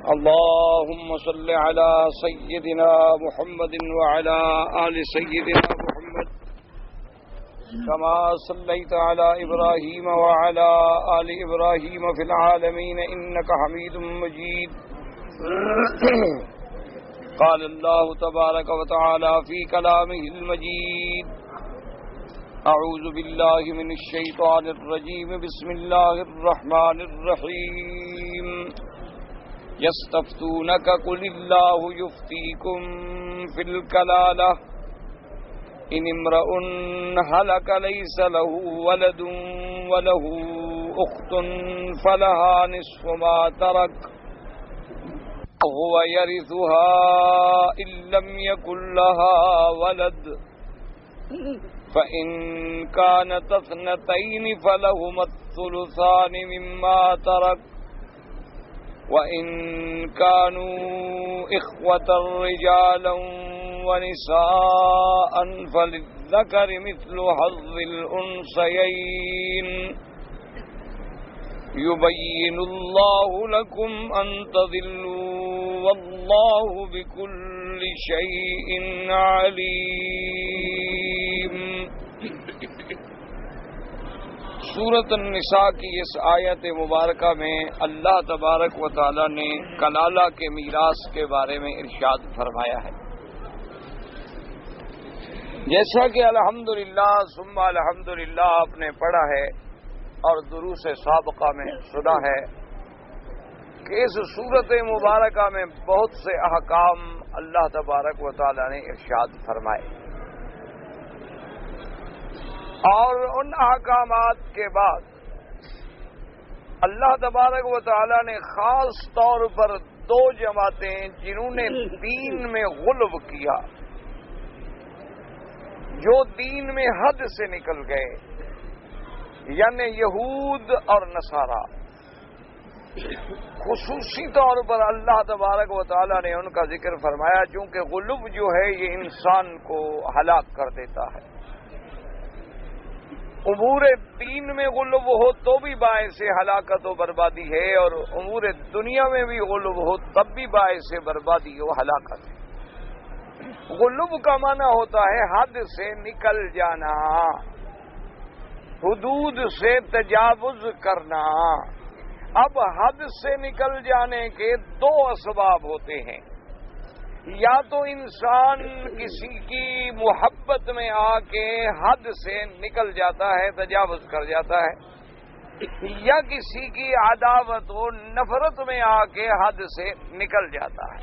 اللهم صل على سيدنا محمد وعلى آل سيدنا محمد كما صليت على إبراهيم وعلى آل إبراهيم في العالمين إنك حميد مجيد. قال الله تبارك وتعالى في كلامه المجيد: أعوذ بالله من الشيطان الرجيم بسم الله الرحمن الرحيم. يستفتونك قل الله يفتيكم في الكلالة إن امرؤ هلك ليس له ولد وله أخت فلها نصف ما ترك وهو يرثها إن لم يكن لها ولد فإن كانت اثنتين فلهما الثلثان مما ترك وَإِن كَانُوا إِخْوَةً رِجَالًا وَنِسَاءً فَلِلذَّكَرِ مِثْلُ حَظِّ الْأُنثَيَيْنِ يُبَيِّنُ اللَّهُ لَكُمْ أَن تَضِلُّوا وَاللَّهُ بِكُلِّ شَيْءٍ عَلِيمٌ. سورۃ النساء کی اس آیت مبارکہ میں اللہ تبارک و تعالی نے کلالہ کے میراث کے بارے میں ارشاد فرمایا ہے. جیسا کہ الحمدللہ ثم الحمدللہ آپ نے پڑھا ہے اور دروس سابقہ میں سنا ہے کہ اس سورۃ مبارکہ میں بہت سے احکام اللہ تبارک و تعالی نے ارشاد فرمائے، اور ان احکامات کے بعد اللہ تبارک و تعالی نے خاص طور پر دو جماعتیں جنہوں نے دین میں غلو کیا، جو دین میں حد سے نکل گئے، یعنی یہود اور نصارہ، خصوصی طور پر اللہ تبارک و تعالی نے ان کا ذکر فرمایا چونکہ غلو جو ہے یہ انسان کو ہلاک کر دیتا ہے. امور دین میں غلو ہو تو بھی باعث ہلاکت و بربادی ہے، اور امور دنیا میں بھی غلو ہو تب بھی باعث بربادی و ہلاکت ہے. غلو کا معنی ہوتا ہے حد سے نکل جانا، حدود سے تجاوز کرنا. اب حد سے نکل جانے کے دو اسباب ہوتے ہیں، یا تو انسان کسی کی محبت میں آ کے حد سے نکل جاتا ہے، تجاوز کر جاتا ہے، یا کسی کی عداوت و نفرت میں آ کے حد سے نکل جاتا ہے.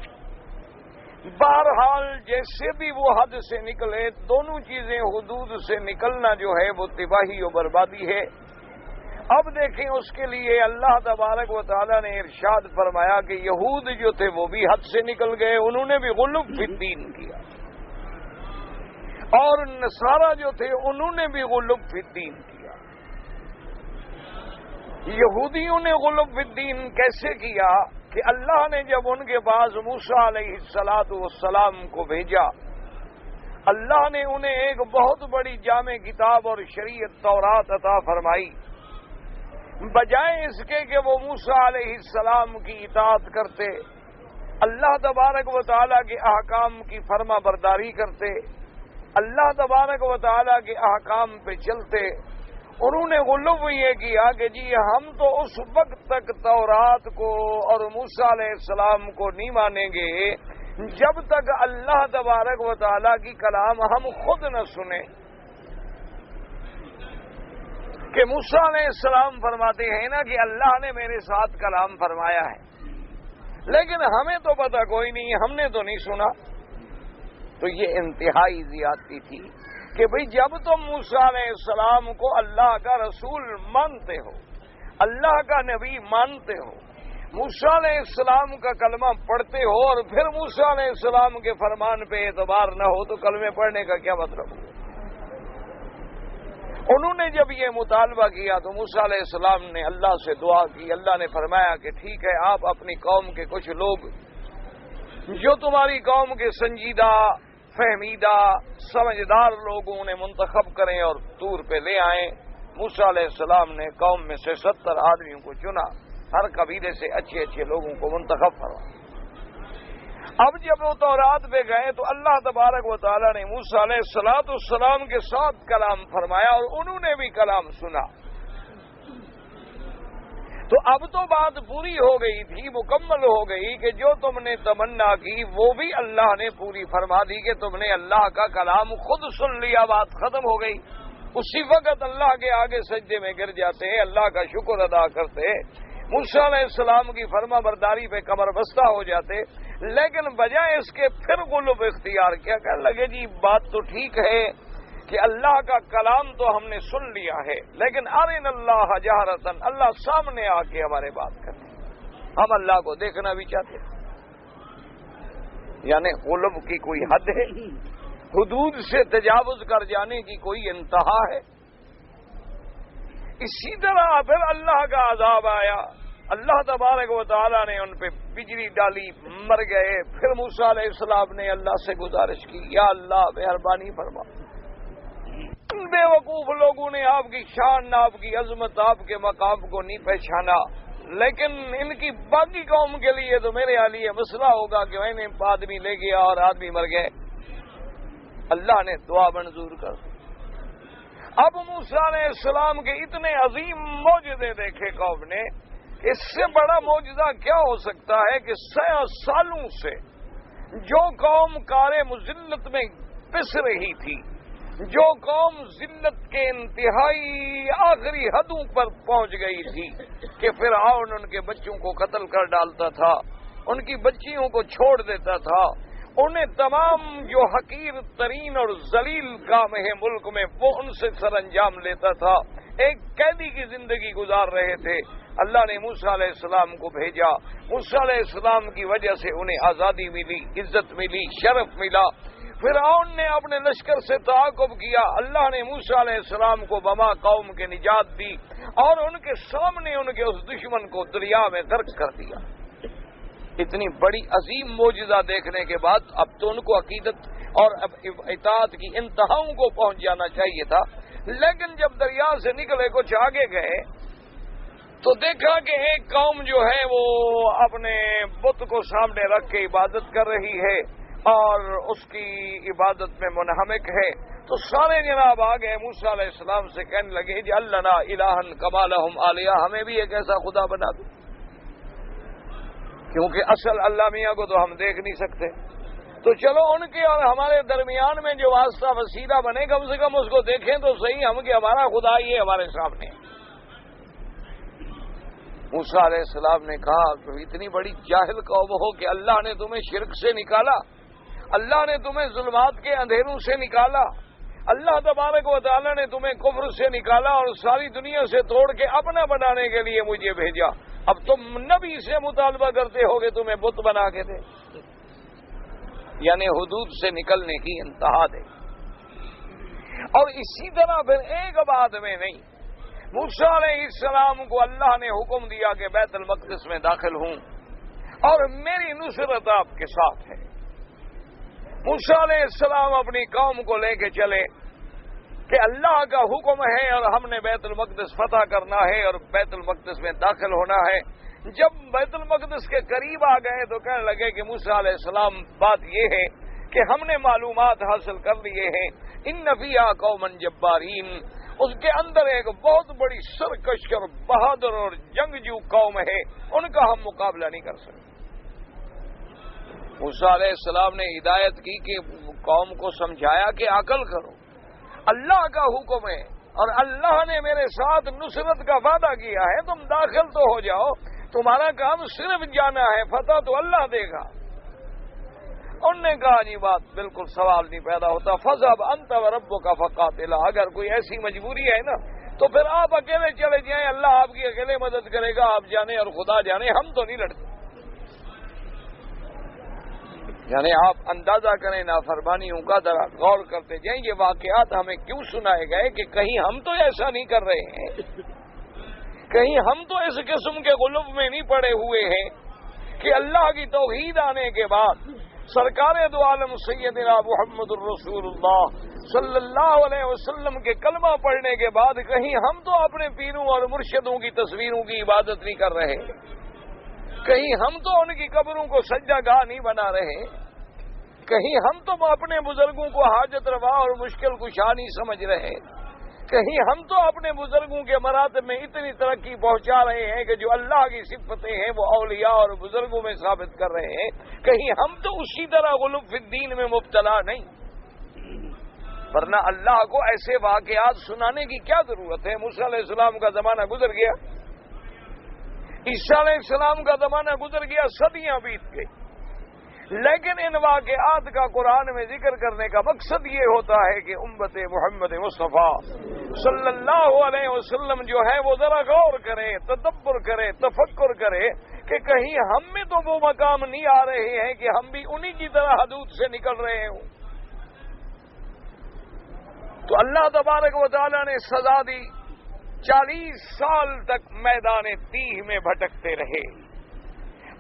بہرحال جیسے بھی وہ حد سے نکلے، دونوں چیزیں حدود سے نکلنا جو ہے وہ تباہی و بربادی ہے. اب دیکھیں اس کے لیے اللہ تبارک و تعالی نے ارشاد فرمایا کہ یہود جو تھے وہ بھی حد سے نکل گئے، انہوں نے بھی غلو فی الدین کیا، اور نصارہ جو تھے انہوں نے بھی غلو فی الدین کیا. یہودیوں نے غلو فی الدین کیسے کیا کہ اللہ نے جب ان کے پاس موسیٰ علیہ السلام کو بھیجا، اللہ نے انہیں ایک بہت بڑی جامع کتاب اور شریعت تورات عطا فرمائی. بجائے اس کے کہ وہ موسیٰ علیہ السلام کی اطاعت کرتے، اللہ تبارک و تعالیٰ کے احکام کی فرما برداری کرتے، اللہ تبارک و تعالیٰ کے احکام پہ چلتے، انہوں نے غلو یہ کیا کہ جی ہم تو اس وقت تک تورات کو اور موسیٰ علیہ السلام کو نہیں مانیں گے جب تک اللہ تبارک و تعالیٰ کی کلام ہم خود نہ سنیں. کہ موسیٰ علیہ السلام فرماتے ہیں نا کہ اللہ نے میرے ساتھ کلام فرمایا ہے، لیکن ہمیں تو پتہ کوئی نہیں، ہم نے تو نہیں سنا. تو یہ انتہائی زیادتی تھی کہ بھئی جب تم موسیٰ علیہ السلام کو اللہ کا رسول مانتے ہو، اللہ کا نبی مانتے ہو، موسیٰ علیہ السلام کا کلمہ پڑھتے ہو، اور پھر موسیٰ علیہ السلام کے فرمان پہ اعتبار نہ ہو تو کلمے پڑھنے کا کیا مطلب ہو؟ انہوں نے جب یہ مطالبہ کیا تو موسیٰ علیہ السلام نے اللہ سے دعا کی. اللہ نے فرمایا کہ ٹھیک ہے، آپ اپنی قوم کے کچھ لوگ جو تمہاری قوم کے سنجیدہ فہمیدہ سمجھدار لوگوں نے منتخب کریں اور طور پہ لے آئیں. موسیٰ علیہ السلام نے قوم میں سے 70 آدمیوں کو چنا ہر قبیلے سے اچھے اچھے لوگوں کو منتخب فرمایا۔ اب جب وہ تورات پہ گئے تو اللہ تبارک و تعالیٰ نے موسیٰ علیہ السلام کے ساتھ کلام فرمایا اور انہوں نے بھی کلام سنا۔ تو اب تو بات پوری ہو گئی تھی، مکمل ہو گئی کہ جو تم نے تمنا کی وہ بھی اللہ نے پوری فرما دی کہ تم نے اللہ کا کلام خود سن لیا، بات ختم ہو گئی۔ اسی وقت اللہ کے آگے سجدے میں گر جاتے، اللہ کا شکر ادا کرتے، موسیٰ علیہ السلام کی فرما برداری پہ کمر بستہ ہو جاتے، لیکن بجائے اس کے پھر غلب اختیار کیا، کہنے لگے جی بات تو ٹھیک ہے کہ اللہ کا کلام تو ہم نے سن لیا ہے، لیکن ارنا اللہ جہرتن، اللہ سامنے آ کے ہمارے بات کرتے، ہم اللہ کو دیکھنا بھی چاہتے ہیں۔ یعنی غلب کی کوئی حد ہے؟ حدود سے تجاوز کر جانے کی کوئی انتہا ہے؟ اسی طرح پھر اللہ کا عذاب آیا، اللہ تبارک و تعالیٰ نے ان پہ بجلی ڈالی، مر گئے۔ پھر موسیٰ علیہ السلام نے اللہ سے گزارش کی، یا اللہ مہربانی فرما، بے وقوف لوگوں نے آپ کی شان، آپ کی عظمت، آپ کے مقام کو نہیں پہچانا، لیکن ان کی باقی قوم کے لیے تو میرے لیے مسئلہ ہوگا کہ میں نے آدمی لے گیا اور آدمی مر گئے۔ اللہ نے دعا منظور کر دی۔ اب موسیٰ علیہ السلام کے اتنے عظیم معجزے دیکھے قوم نے، اس سے بڑا معجزہ کیا ہو سکتا ہے کہ 100 سالوں سے جو قوم کار مذلت میں پس رہی تھی، جو قوم ذلت کے انتہائی آخری حدوں پر پہنچ گئی تھی کہ فرعون ان کے بچوں کو قتل کر ڈالتا تھا، ان کی بچیوں کو چھوڑ دیتا تھا، انہیں تمام جو حقیر ترین اور ذلیل کام ہے ملک میں وہ ان سے سر انجام لیتا تھا، ایک قیدی کی زندگی گزار رہے تھے۔ اللہ نے موسیٰ علیہ السلام کو بھیجا، موسیٰ علیہ السلام کی وجہ سے انہیں آزادی ملی، عزت ملی، شرف ملا۔ فرعون نے اپنے لشکر سے تعاقب کیا، اللہ نے موسیٰ علیہ السلام کو بما قوم کے نجات دی اور ان کے سامنے ان کے اس دشمن کو دریا میں غرق کر دیا۔ اتنی بڑی عظیم معجزہ دیکھنے کے بعد اب تو ان کو عقیدت اور اطاعت کی انتہاؤں کو پہنچ جانا چاہیے تھا، لیکن جب دریا سے نکلے کچھ آگے گئے تو دیکھا کہ ایک قوم جو ہے وہ اپنے بت کو سامنے رکھ کے عبادت کر رہی ہے اور اس کی عبادت میں منہمک ہے۔ تو سارے جناب آ گئے موسیٰ علیہ السلام سے، کہنے لگے جی اللہ الہن کما لہم آلیہ، ہمیں بھی ایک ایسا خدا بنا دو، کیونکہ اصل اللہ میاں کو تو ہم دیکھ نہیں سکتے، تو چلو ان کے اور ہمارے درمیان میں جو واسطہ وسیلہ بنے کم سے کم اس کو دیکھیں تو صحیح ہم کہ ہمارا خدا ہی ہے ہمارے سامنے۔ موسیٰ علیہ السلام نے کہا تو اتنی بڑی جاہل قوم ہو کہ اللہ نے تمہیں شرک سے نکالا، اللہ نے تمہیں ظلمات کے اندھیروں سے نکالا، اللہ تبارک و تعالیٰ نے تمہیں کفر سے نکالا اور ساری دنیا سے توڑ کے اپنا بنانے کے لیے مجھے بھیجا، اب تم نبی سے مطالبہ کرتے ہو کہ تمہیں بت بنا کے دے، یعنی حدود سے نکلنے کی انتہا دے۔ اور اسی طرح پھر ایک بات میں نہیں، موسیٰ علیہ السلام کو اللہ نے حکم دیا کہ بیت المقدس میں داخل ہوں اور میری نصرت آپ کے ساتھ ہے۔ موسیٰ علیہ السلام اپنی قوم کو لے کے چلے کہ اللہ کا حکم ہے اور ہم نے بیت المقدس فتح کرنا ہے اور بیت المقدس میں داخل ہونا ہے۔ جب بیت المقدس کے قریب آ گئے تو کہنے لگے کہ موسیٰ علیہ السلام بات یہ ہے کہ ہم نے معلومات حاصل کر لیے ہیں، ان فیہا قوما جبارین، اس کے اندر ایک بہت بڑی سرکش اور بہادر اور جنگجو قوم ہے، ان کا ہم مقابلہ نہیں کر سکتے۔ موسیٰ علیہ السلام نے ہدایت کی کہ قوم کو سمجھایا کہ عقل کرو، اللہ کا حکم ہے اور اللہ نے میرے ساتھ نصرت کا وعدہ کیا ہے، تم داخل تو ہو جاؤ، تمہارا کام صرف جانا ہے، فتح تو اللہ دے گا۔ انہوں نے کہا جی بات بالکل سوال نہیں پیدا ہوتا، فَاذْهَبْ أَنْتَ وَرَبُّكَ فَقَاتِلَا، اگر کوئی ایسی مجبوری ہے نا تو پھر آپ اکیلے چلے جائیں، اللہ آپ کی اکیلے مدد کرے گا، آپ جانے اور خدا جانے، ہم تو نہیں لڑتے۔ یعنی آپ اندازہ کریں نافرمانیوں کا، ذرا غور کرتے جائیں یہ واقعات ہمیں کیوں سنائے گئے کہ کہیں ہم تو ایسا نہیں کر رہے ہیں، کہیں ہم تو اس قسم کے غلب میں نہیں پڑے ہوئے ہیں کہ اللہ کی توحید آنے کے بعد سرکار دو عالم سیدنا محمد الرسول اللہ صلی اللہ علیہ وسلم کے کلمہ پڑھنے کے بعد کہیں ہم تو اپنے پیروں اور مرشدوں کی تصویروں کی عبادت نہیں کر رہے، کہیں ہم تو ان کی قبروں کو سجدہ گاہ نہیں بنا رہے، کہیں ہم تو اپنے بزرگوں کو حاجت روا اور مشکل کشا نہیں سمجھ رہے، کہیں ہم تو اپنے بزرگوں کے مراتب میں اتنی ترقی پہنچا رہے ہیں کہ جو اللہ کی صفتیں ہیں وہ اولیاء اور بزرگوں میں ثابت کر رہے ہیں، کہیں ہم تو اسی طرح غلو فی الدین میں مبتلا نہیں، ورنہ اللہ کو ایسے واقعات سنانے کی کیا ضرورت ہے؟ موسیٰ علیہ السلام کا زمانہ گزر گیا، عیسیٰ علیہ السلام کا زمانہ گزر گیا، صدیاں بیت گئی، لیکن ان واقعات کا قرآن میں ذکر کرنے کا مقصد یہ ہوتا ہے کہ امت محمد مصطفیٰ صلی اللہ علیہ وسلم جو ہے وہ ذرا غور کرے، تدبر کرے، تفکر کرے کہ کہیں ہم میں تو وہ مقام نہیں آ رہے ہیں کہ ہم بھی انہی کی طرح حدود سے نکل رہے ہوں۔ تو اللہ تبارک و تعالیٰ نے سزا دی، 40 سال تک میدان تیہ میں بھٹکتے رہے،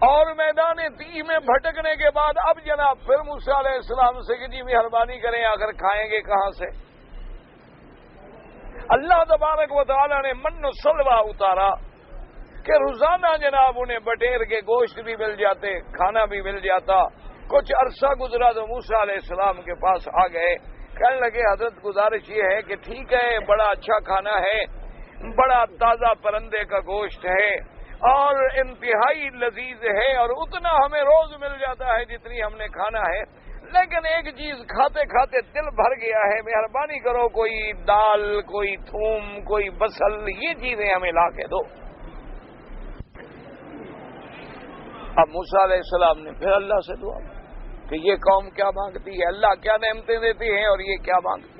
اور میدان تیہ میں بھٹکنے کے بعد اب جناب پھر موسیٰ علیہ السلام سے کہ جی مہربانی کریں آخر کھائیں گے کہاں سے؟ اللہ تبارک و تعالیٰ نے من و سلوہ اتارا کہ روزانہ جناب انہیں بٹیر کے گوشت بھی مل جاتے، کھانا بھی مل جاتا۔ کچھ عرصہ گزرا تو موسیٰ علیہ السلام کے پاس آ گئے، کہنے لگے حضرت گزارش یہ ہے کہ ٹھیک ہے بڑا اچھا کھانا ہے، بڑا تازہ پرندے کا گوشت ہے اور انتہائی لذیذ ہے اور اتنا ہمیں روز مل جاتا ہے جتنی ہم نے کھانا ہے، لیکن ایک چیز کھاتے کھاتے دل بھر گیا ہے، مہربانی کرو کوئی دال، کوئی تھوم، کوئی بصل، یہ چیزیں ہمیں لا کے دو۔ اب موسیٰ علیہ السلام نے پھر اللہ سے دعا کہ یہ قوم کیا مانگتی ہے، اللہ کیا نعمتیں دیتی ہیں اور یہ کیا مانگتی ہے۔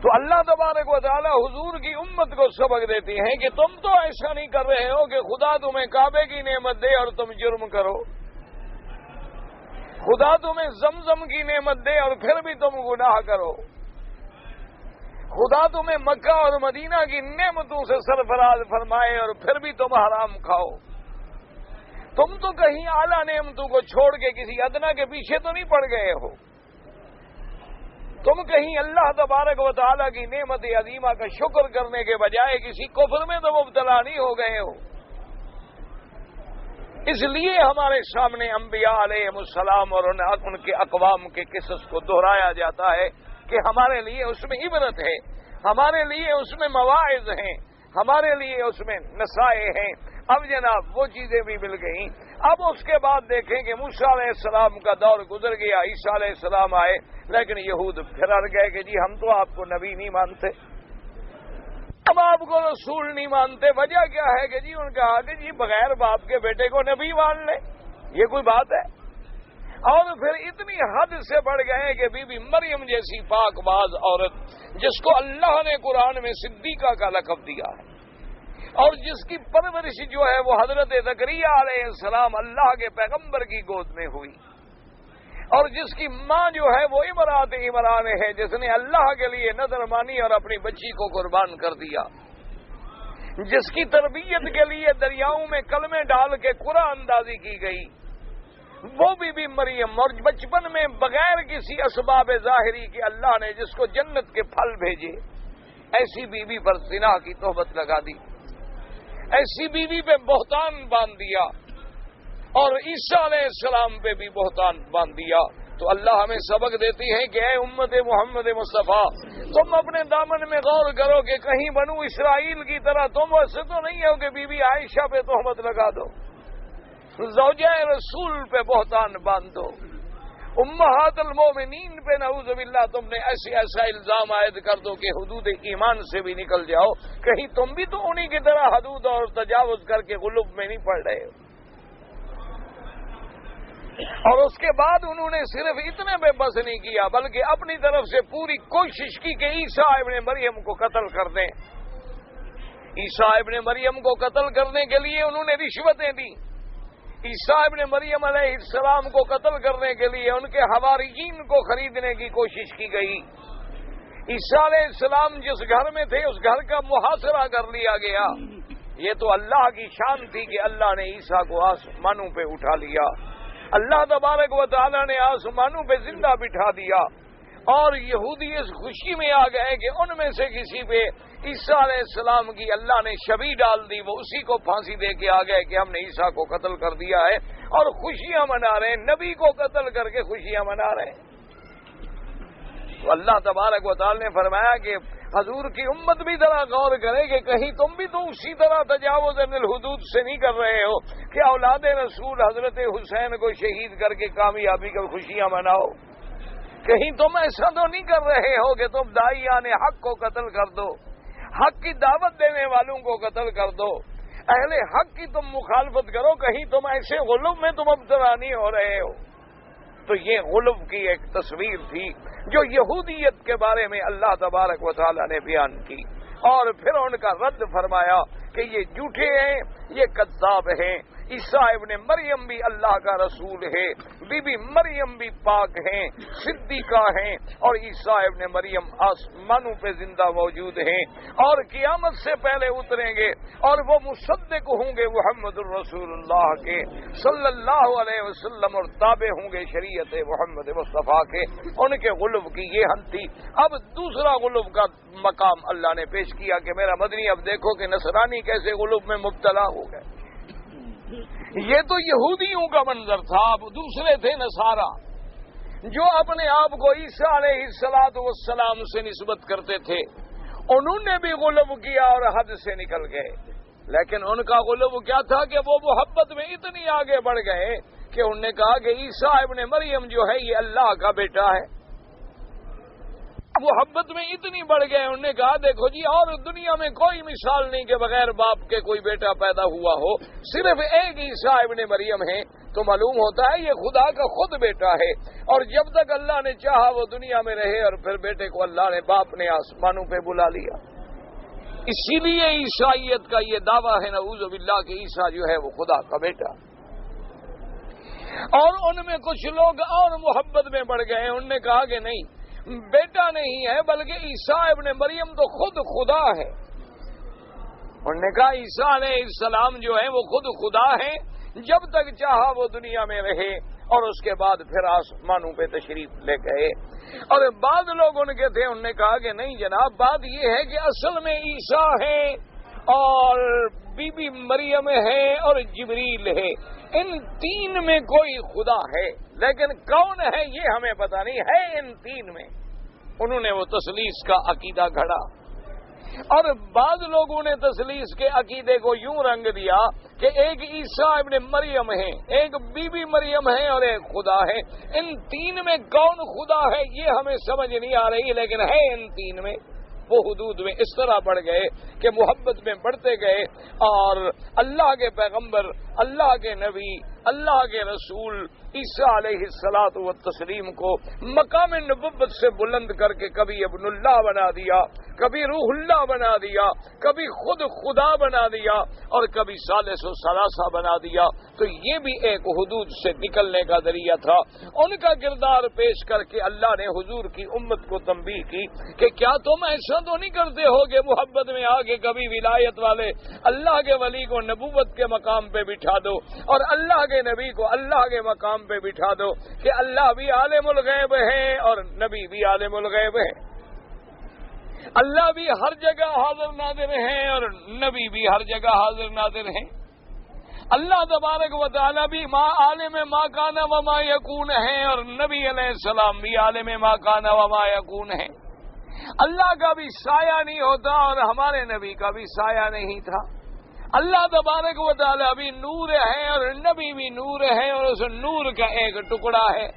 تو اللہ تبارک و تعالی حضور کی امت کو سبق دیتی ہیں کہ تم تو ایسا نہیں کر رہے ہو کہ خدا تمہیں کعبے کی نعمت دے اور تم جرم کرو، خدا تمہیں زمزم کی نعمت دے اور پھر بھی تم گناہ کرو، خدا تمہیں مکہ اور مدینہ کی نعمتوں سے سرفراز فرمائے اور پھر بھی تم حرام کھاؤ۔ تم تو کہیں اعلیٰ نعمتوں کو چھوڑ کے کسی ادنا کے پیچھے تو نہیں پڑ گئے ہو، تم کہیں اللہ تبارک و تعالیٰ کی نعمت عظیمہ کا شکر کرنے کے بجائے کسی کفر میں تو مبتلا نہیں ہو گئے ہو۔ اس لیے ہمارے سامنے انبیاء علیہ السلام اور ان کے اقوام کے قصص کو دہرایا جاتا ہے کہ ہمارے لیے اس میں عبرت ہے، ہمارے لیے اس میں مواعظ ہیں، ہمارے لیے اس میں نصائح ہیں۔ اب جناب وہ چیزیں بھی مل گئیں، اب اس کے بعد دیکھیں کہ موسیٰ علیہ السلام کا دور گزر گیا، عیسیٰ علیہ السلام آئے، لیکن یہود پھر اڑ گئے کہ جی ہم تو آپ کو نبی نہیں مانتے، ہم آپ کو رسول نہیں مانتے۔ وجہ کیا ہے کہ جی ان کا کہ جی بغیر باپ کے بیٹے کو نبی مان لیں، یہ کوئی بات ہے؟ اور پھر اتنی حد سے بڑھ گئے کہ بی بی مریم جیسی پاک باز عورت جس کو اللہ نے قرآن میں صدیقہ کا لقب دیا ہے اور جس کی پرورش جو ہے وہ حضرت زکریا علیہ السلام اللہ کے پیغمبر کی گود میں ہوئی، اور جس کی ماں جو ہے وہ امرات عمران ہے جس نے اللہ کے لیے نذر مانی اور اپنی بچی کو قربان کر دیا، جس کی تربیت کے لیے دریاؤں میں کلمے ڈال کے قرآن اندازی کی گئی، وہ بی مریم، اور بچپن میں بغیر کسی اسباب ظاہری کے اللہ نے جس کو جنت کے پھل بھیجے، ایسی بیوی پر زنا کی تہمت لگا دی، ایسی بیوی پہ بہتان باندھ دیا اور عیسیٰ علیہ السلام پہ بھی بہتان باندھ دیا۔ تو اللہ ہمیں سبق دیتی ہے کہ اے امت محمد مصطفیٰ، تم اپنے دامن میں غور کرو کہ کہیں بنو اسرائیل کی طرح تم ویسے تو نہیں ہو کہ بی بی عائشہ پہ تہمت لگا دو، زوجہ رسول پہ بہتان باندھو، امہات المومنین پہ نعوذ باللہ تم نے ایسا الزام عائد کر دو کہ حدود ایمان سے بھی نکل جاؤ، کہیں تم بھی تو انہی کی طرح حدود اور تجاوز کر کے غلب میں نہیں پڑ رہے ہو۔ اور اس کے بعد انہوں نے صرف اتنے پہ بس نہیں کیا بلکہ اپنی طرف سے پوری کوشش کی کہ عیسیٰ ابن مریم کو قتل کر دیں۔ عیسیٰ ابن مریم کو قتل کرنے کے لیے انہوں نے رشوتیں دی، عیسیٰ ابن مریم علیہ السلام کو قتل کرنے کے لیے ان کے حواریین کو خریدنے کی کوشش کی گئی، عیسیٰ علیہ السلام جس گھر میں تھے اس گھر کا محاصرہ کر لیا گیا۔ یہ تو اللہ کی شان تھی کہ اللہ نے عیسیٰ کو آسمانوں پہ اٹھا لیا، اللہ تبارک و تعالیٰ نے آسمانوں پہ زندہ بٹھا دیا، اور یہودی اس خوشی میں آ گئے کہ ان میں سے کسی پہ عیسیٰ علیہ السلام کی اللہ نے شبیہ ڈال دی، وہ اسی کو پھانسی دے کے آ گئے کہ ہم نے عیسیٰ کو قتل کر دیا ہے، اور خوشیاں منا رہے ہیں، نبی کو قتل کر کے خوشیاں منا رہے ہیں۔ تو اللہ تبارک و تعالیٰ نے فرمایا کہ حضور کی امت بھی ذرا غور کرے کہ کہیں تم بھی تو اسی طرح تجاوز الحدود سے نہیں کر رہے ہو کہ اولاد رسول حضرت حسین کو شہید کر کے کامیابی کی خوشیاں مناؤ۔ کہیں تم ایسا تو نہیں کر رہے ہو کہ تم داعیان حق کو قتل کر دو، حق کی دعوت دینے والوں کو قتل کر دو، اہل حق کی تم مخالفت کرو، کہیں تم ایسے غلو میں تم مبتلا نہیں ہو رہے ہو۔ تو یہ غلو کی ایک تصویر تھی جو یہودیت کے بارے میں اللہ تبارک و تعالیٰ نے بیان کی، اور پھر ان کا رد فرمایا کہ یہ جھوٹے ہیں، یہ کذاب ہیں۔ عیسیٰ ابن مریم بھی اللہ کا رسول ہے، بی بی مریم بھی پاک ہیں، صدیقہ ہیں، اور عیسیٰ ابن مریم آسمانوں پہ زندہ موجود ہیں اور قیامت سے پہلے اتریں گے، اور وہ مصدق ہوں گے محمد الرسول اللہ کے صلی اللہ علیہ وسلم، اور تابع ہوں گے شریعت محمد مصطفیٰ کے۔ ان کے غلو کی یہ حد تھی۔ اب دوسرا غلو کا مقام اللہ نے پیش کیا کہ میرا مدنی اب دیکھو کہ نصرانی کیسے غلو میں مبتلا ہو گئے۔ یہ تو یہودیوں کا منظر تھا، اب دوسرے تھے نصارا جو اپنے آپ کو عیسیٰ علیہ السلام سے نسبت کرتے تھے، انہوں نے بھی غلو کیا اور حد سے نکل گئے۔ لیکن ان کا غلو کیا تھا کہ وہ محبت میں اتنی آگے بڑھ گئے کہ انہوں نے کہا کہ عیسیٰ ابن مریم جو ہے یہ اللہ کا بیٹا ہے۔ محبت میں اتنی بڑھ گئے، انہوں نے کہا دیکھو جی اور دنیا میں کوئی مثال نہیں کہ بغیر باپ کے کوئی بیٹا پیدا ہوا ہو، صرف ایک عیسیٰ ابن مریم ہے، تو معلوم ہوتا ہے یہ خدا کا خود بیٹا ہے، اور جب تک اللہ نے چاہا وہ دنیا میں رہے، اور پھر بیٹے کو اللہ نے باپ نے آسمانوں پہ بلا لیا۔ اسی لیے عیسائیت کا یہ دعویٰ ہے نعوذ باللہ کہ عیسیٰ جو ہے وہ خدا کا بیٹا۔ اور ان میں کچھ لوگ اور محبت میں بڑھ گئے، انہوں نے کہا کہ نہیں، بیٹا نہیں ہے بلکہ عیسیٰ ابن مریم تو خود خدا ہے۔ انہوں نے کہا عیسیٰ علیہ السلام جو ہے وہ خود خدا ہے، جب تک چاہا وہ دنیا میں رہے، اور اس کے بعد پھر آسمانوں پہ تشریف لے گئے۔ اور بعض لوگ ان کے تھے، انہوں نے کہا کہ نہیں جناب، بات یہ ہے کہ اصل میں عیسیٰ ہے اور بی بی مریم ہے اور جبریل ہے، ان تین میں کوئی خدا ہے، لیکن کون ہے یہ ہمیں پتہ نہیں ہے ان تین میں۔ انہوں نے وہ تثلیث کا عقیدہ گھڑا، اور بعض لوگوں نے تثلیث کے عقیدے کو یوں رنگ دیا کہ ایک عیسیٰ ابن مریم ہے، ایک بی بی مریم ہے، اور ایک خدا ہے۔ ان تین میں کون خدا ہے یہ ہمیں سمجھ نہیں آ رہی، لیکن ہے ان تین میں۔ وہ حدود میں اس طرح بڑھ گئے کہ محبت میں بڑھتے گئے، اور اللہ کے پیغمبر، اللہ کے نبی، اللہ کے رسول عیسیٰ علیہ الصلاۃ والتسلیم کو مقام نبوت سے بلند کر کے کبھی ابن اللہ بنا دیا، کبھی روح اللہ بنا دیا، کبھی خود خدا بنا دیا، اور کبھی ثالث و ثلاثہ بنا دیا۔ تو یہ بھی ایک حدود سے نکلنے کا ذریعہ تھا۔ ان کا کردار پیش کر کے اللہ نے حضور کی امت کو تنبیہ کی کہ کیا تم ایسا تو نہیں کرتے ہو کہ محبت میں آگے کبھی ولایت والے اللہ کے ولی کو نبوت کے مقام پہ بٹھا دو، اور اللہ کے نبی کو اللہ کے مقام پہ بٹھا دو کہ اللہ بھی عالم الغیب ہے اور نبی بھی عالم الغیب ہے، اللہ بھی ہر جگہ حاضر ناظر ہیں اور نبی بھی ہر جگہ حاضر ناظر ہیں۔ اللہ تبارک و تعالی بھی عالم ما کان و ما یکون ہے، اور نبی علیہ السلام بھی عالم ما کان و ما یکون ہے۔ اللہ کا بھی سایہ نہیں ہوتا اور ہمارے نبی کا بھی سایہ نہیں تھا۔ اللہ تبارک و تعالی بھی نور ہے اور نبی بھی نور ہے، اور اس نور کا ایک ٹکڑا ہے۔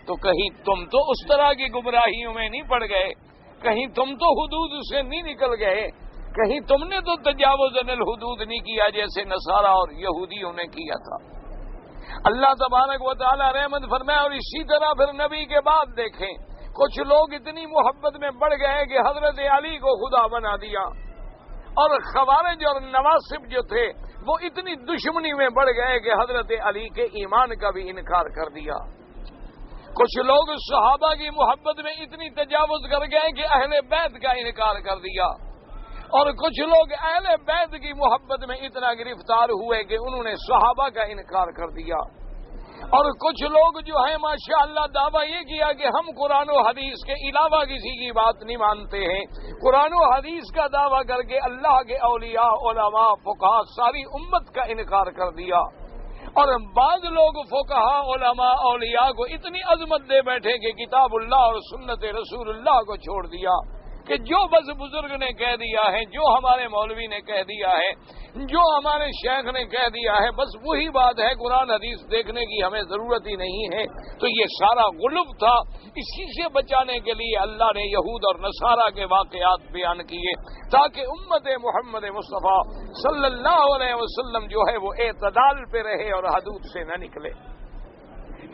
تو کہیں تم تو اس طرح کی گمراہیوں میں نہیں پڑ گئے، کہیں تم تو حدود سے نہیں نکل گئے، کہیں تم نے تو تجاوز الحدود نہیں کیا جیسے نصارہ اور یہودیوں نے کیا تھا۔ اللہ تبارک و تعالی رحمت فرمائے۔ اور اسی طرح پھر نبی کے بعد دیکھیں، کچھ لوگ اتنی محبت میں بڑھ گئے کہ حضرت علی کو خدا بنا دیا، اور خوارج اور نواصب جو تھے وہ اتنی دشمنی میں بڑھ گئے کہ حضرت علی کے ایمان کا بھی انکار کر دیا۔ کچھ لوگ صحابہ کی محبت میں اتنی تجاوز کر گئے کہ اہل بیت کا انکار کر دیا، اور کچھ لوگ اہل بیت کی محبت میں اتنا گرفتار ہوئے کہ انہوں نے صحابہ کا انکار کر دیا۔ اور کچھ لوگ جو ہیں ماشاءاللہ دعویٰ یہ کیا کہ ہم قرآن و حدیث کے علاوہ کسی کی بات نہیں مانتے ہیں، قرآن و حدیث کا دعویٰ کر کے اللہ کے اولیاء، علماء، فقہاء ساری امت کا انکار کر دیا۔ اور بعض لوگ فقہاء، علماء، اولیاء کو اتنی عظمت دے بیٹھے کہ کتاب اللہ اور سنت رسول اللہ کو چھوڑ دیا کہ جو بس بزرگ نے کہہ دیا ہے، جو ہمارے مولوی نے کہہ دیا ہے، جو ہمارے شیخ نے کہہ دیا ہے، بس وہی بات ہے، قرآن حدیث دیکھنے کی ہمیں ضرورت ہی نہیں ہے۔ تو یہ سارا غلو تھا۔ اسی سے بچانے کے لیے اللہ نے یہود اور نصارہ کے واقعات بیان کیے تاکہ امت محمد مصطفیٰ صلی اللہ علیہ وسلم جو ہے وہ اعتدال پہ رہے اور حدود سے نہ نکلے۔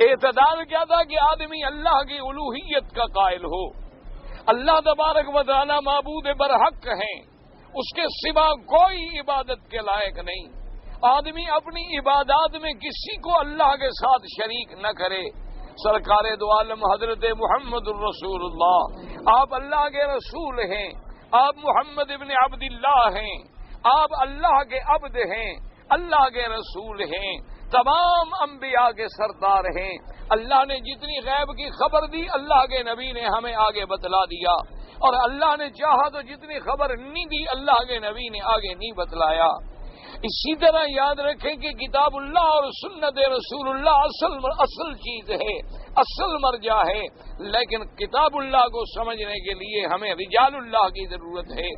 اعتدال کیا تھا کہ آدمی اللہ کی الوہیت کا قائل ہو، اللہ تبارک و تعالی معبود برحق ہیں، اس کے سوا کوئی عبادت کے لائق نہیں، آدمی اپنی عبادات میں کسی کو اللہ کے ساتھ شریک نہ کرے۔ سرکار دو عالم حضرت محمد الرسول اللہ، آپ اللہ کے رسول ہیں، آپ محمد ابن عبداللہ ہیں، آپ اللہ کے عبد ہیں، اللہ کے رسول ہیں، تمام انبیاء کے سردار ہیں۔ اللہ نے جتنی غیب کی خبر دی اللہ کے نبی نے ہمیں آگے بتلا دیا، اور اللہ نے چاہا تو جتنی خبر نہیں دی اللہ کے نبی نے آگے نہیں بتلایا۔ اسی طرح یاد رکھیں کہ کتاب اللہ اور سنت رسول اللہ اصل چیز ہے، اصل مرجع ہے، لیکن کتاب اللہ کو سمجھنے کے لیے ہمیں رجال اللہ کی ضرورت ہے،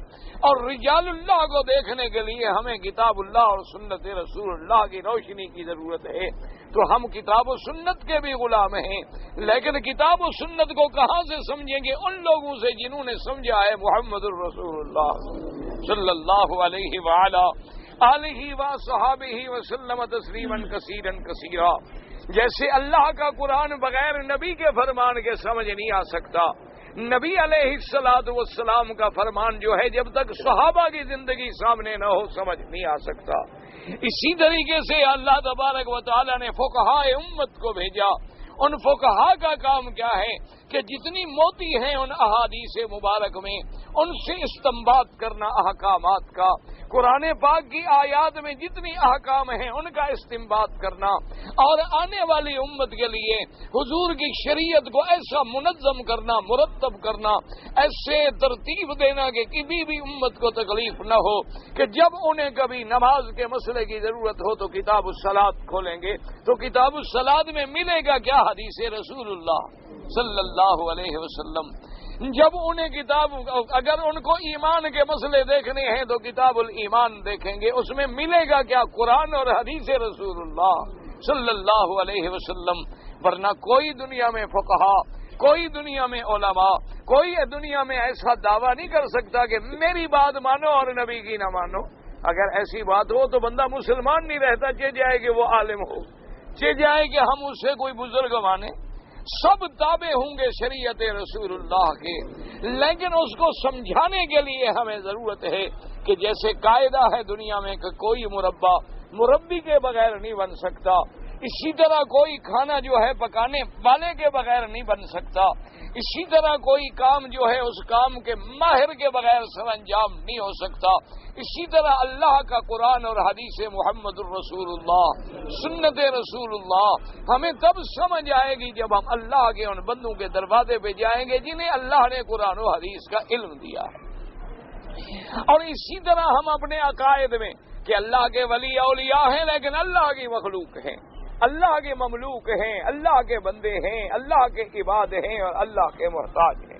اور رجال اللہ کو دیکھنے کے لیے ہمیں کتاب اللہ اور سنت رسول اللہ کی روشنی کی ضرورت ہے۔ تو ہم کتاب و سنت کے بھی غلام ہیں، لیکن کتاب و سنت کو کہاں سے سمجھیں گے؟ ان لوگوں سے جنہوں نے سمجھا ہے محمد الرسول اللہ صلی اللہ علیہ وآلہ آلہ و صحابہ وسلم تسلیما کثیرا کثیرا۔ جیسے اللہ کا قرآن بغیر نبی کے فرمان کے سمجھ نہیں آ سکتا، نبی علیہ الصلوۃ والسلام کا فرمان جو ہے جب تک صحابہ کی زندگی سامنے نہ ہو سمجھ نہیں آ سکتا۔ اسی طریقے سے اللہ تبارک و تعالی نے فقہاء امت کو بھیجا۔ ان فقہاء کا کام کیا ہے کہ جتنی موتی ہیں ان احادیث مبارک میں ان سے استنباط کرنا احکامات کا، قرآن پاک کی آیات میں جتنی احکام ہیں ان کا استنباط کرنا، اور آنے والی امت کے لیے حضور کی شریعت کو ایسا منظم کرنا، مرتب کرنا، ایسے ترتیب دینا کہ کسی بھی امت کو تکلیف نہ ہو کہ جب انہیں کبھی نماز کے مسئلے کی ضرورت ہو تو کتاب الصلاۃ کھولیں گے تو کتاب الصلاۃ میں ملے گا کیا؟ حدیث رسول اللہ صلی اللہ علیہ وسلم۔ جب انہیں کتاب، اگر ان کو ایمان کے مسئلے دیکھنے ہیں تو کتاب الایمان دیکھیں گے، اس میں ملے گا کیا؟ قرآن اور حدیث رسول اللہ صلی اللہ علیہ وسلم۔ ورنہ کوئی دنیا میں فقہا، کوئی دنیا میں علماء، کوئی دنیا میں ایسا دعویٰ نہیں کر سکتا کہ میری بات مانو اور نبی کی نہ مانو۔ اگر ایسی بات ہو تو بندہ مسلمان نہیں رہتا، چہ جائے کہ وہ عالم ہو، چہ جائے کہ ہم اس سے کوئی بزرگ مانے، سب تابع ہوں گے شریعت رسول اللہ کے، لیکن اس کو سمجھانے کے لیے ہمیں ضرورت ہے کہ جیسے قاعدہ ہے دنیا میں کہ کوئی مربع مربی کے بغیر نہیں بن سکتا، اسی طرح کوئی کھانا جو ہے پکانے والے کے بغیر نہیں بن سکتا، اسی طرح کوئی کام جو ہے اس کام کے ماہر کے بغیر سر انجام نہیں ہو سکتا۔ اسی طرح اللہ کا قرآن اور حدیث محمد الرسول اللہ، سنت رسول اللہ ہمیں تب سمجھ آئے گی جب ہم اللہ کے ان بندوں کے دروازے پہ جائیں گے جنہیں اللہ نے قرآن و حدیث کا علم دیا ہے۔ اور اسی طرح ہم اپنے عقائد میں کہ اللہ کے ولی اولیاء ہیں لیکن اللہ کی مخلوق ہیں، اللہ کے مملوک ہیں، اللہ کے بندے ہیں، اللہ کے عباد ہیں اور اللہ کے محتاج ہیں۔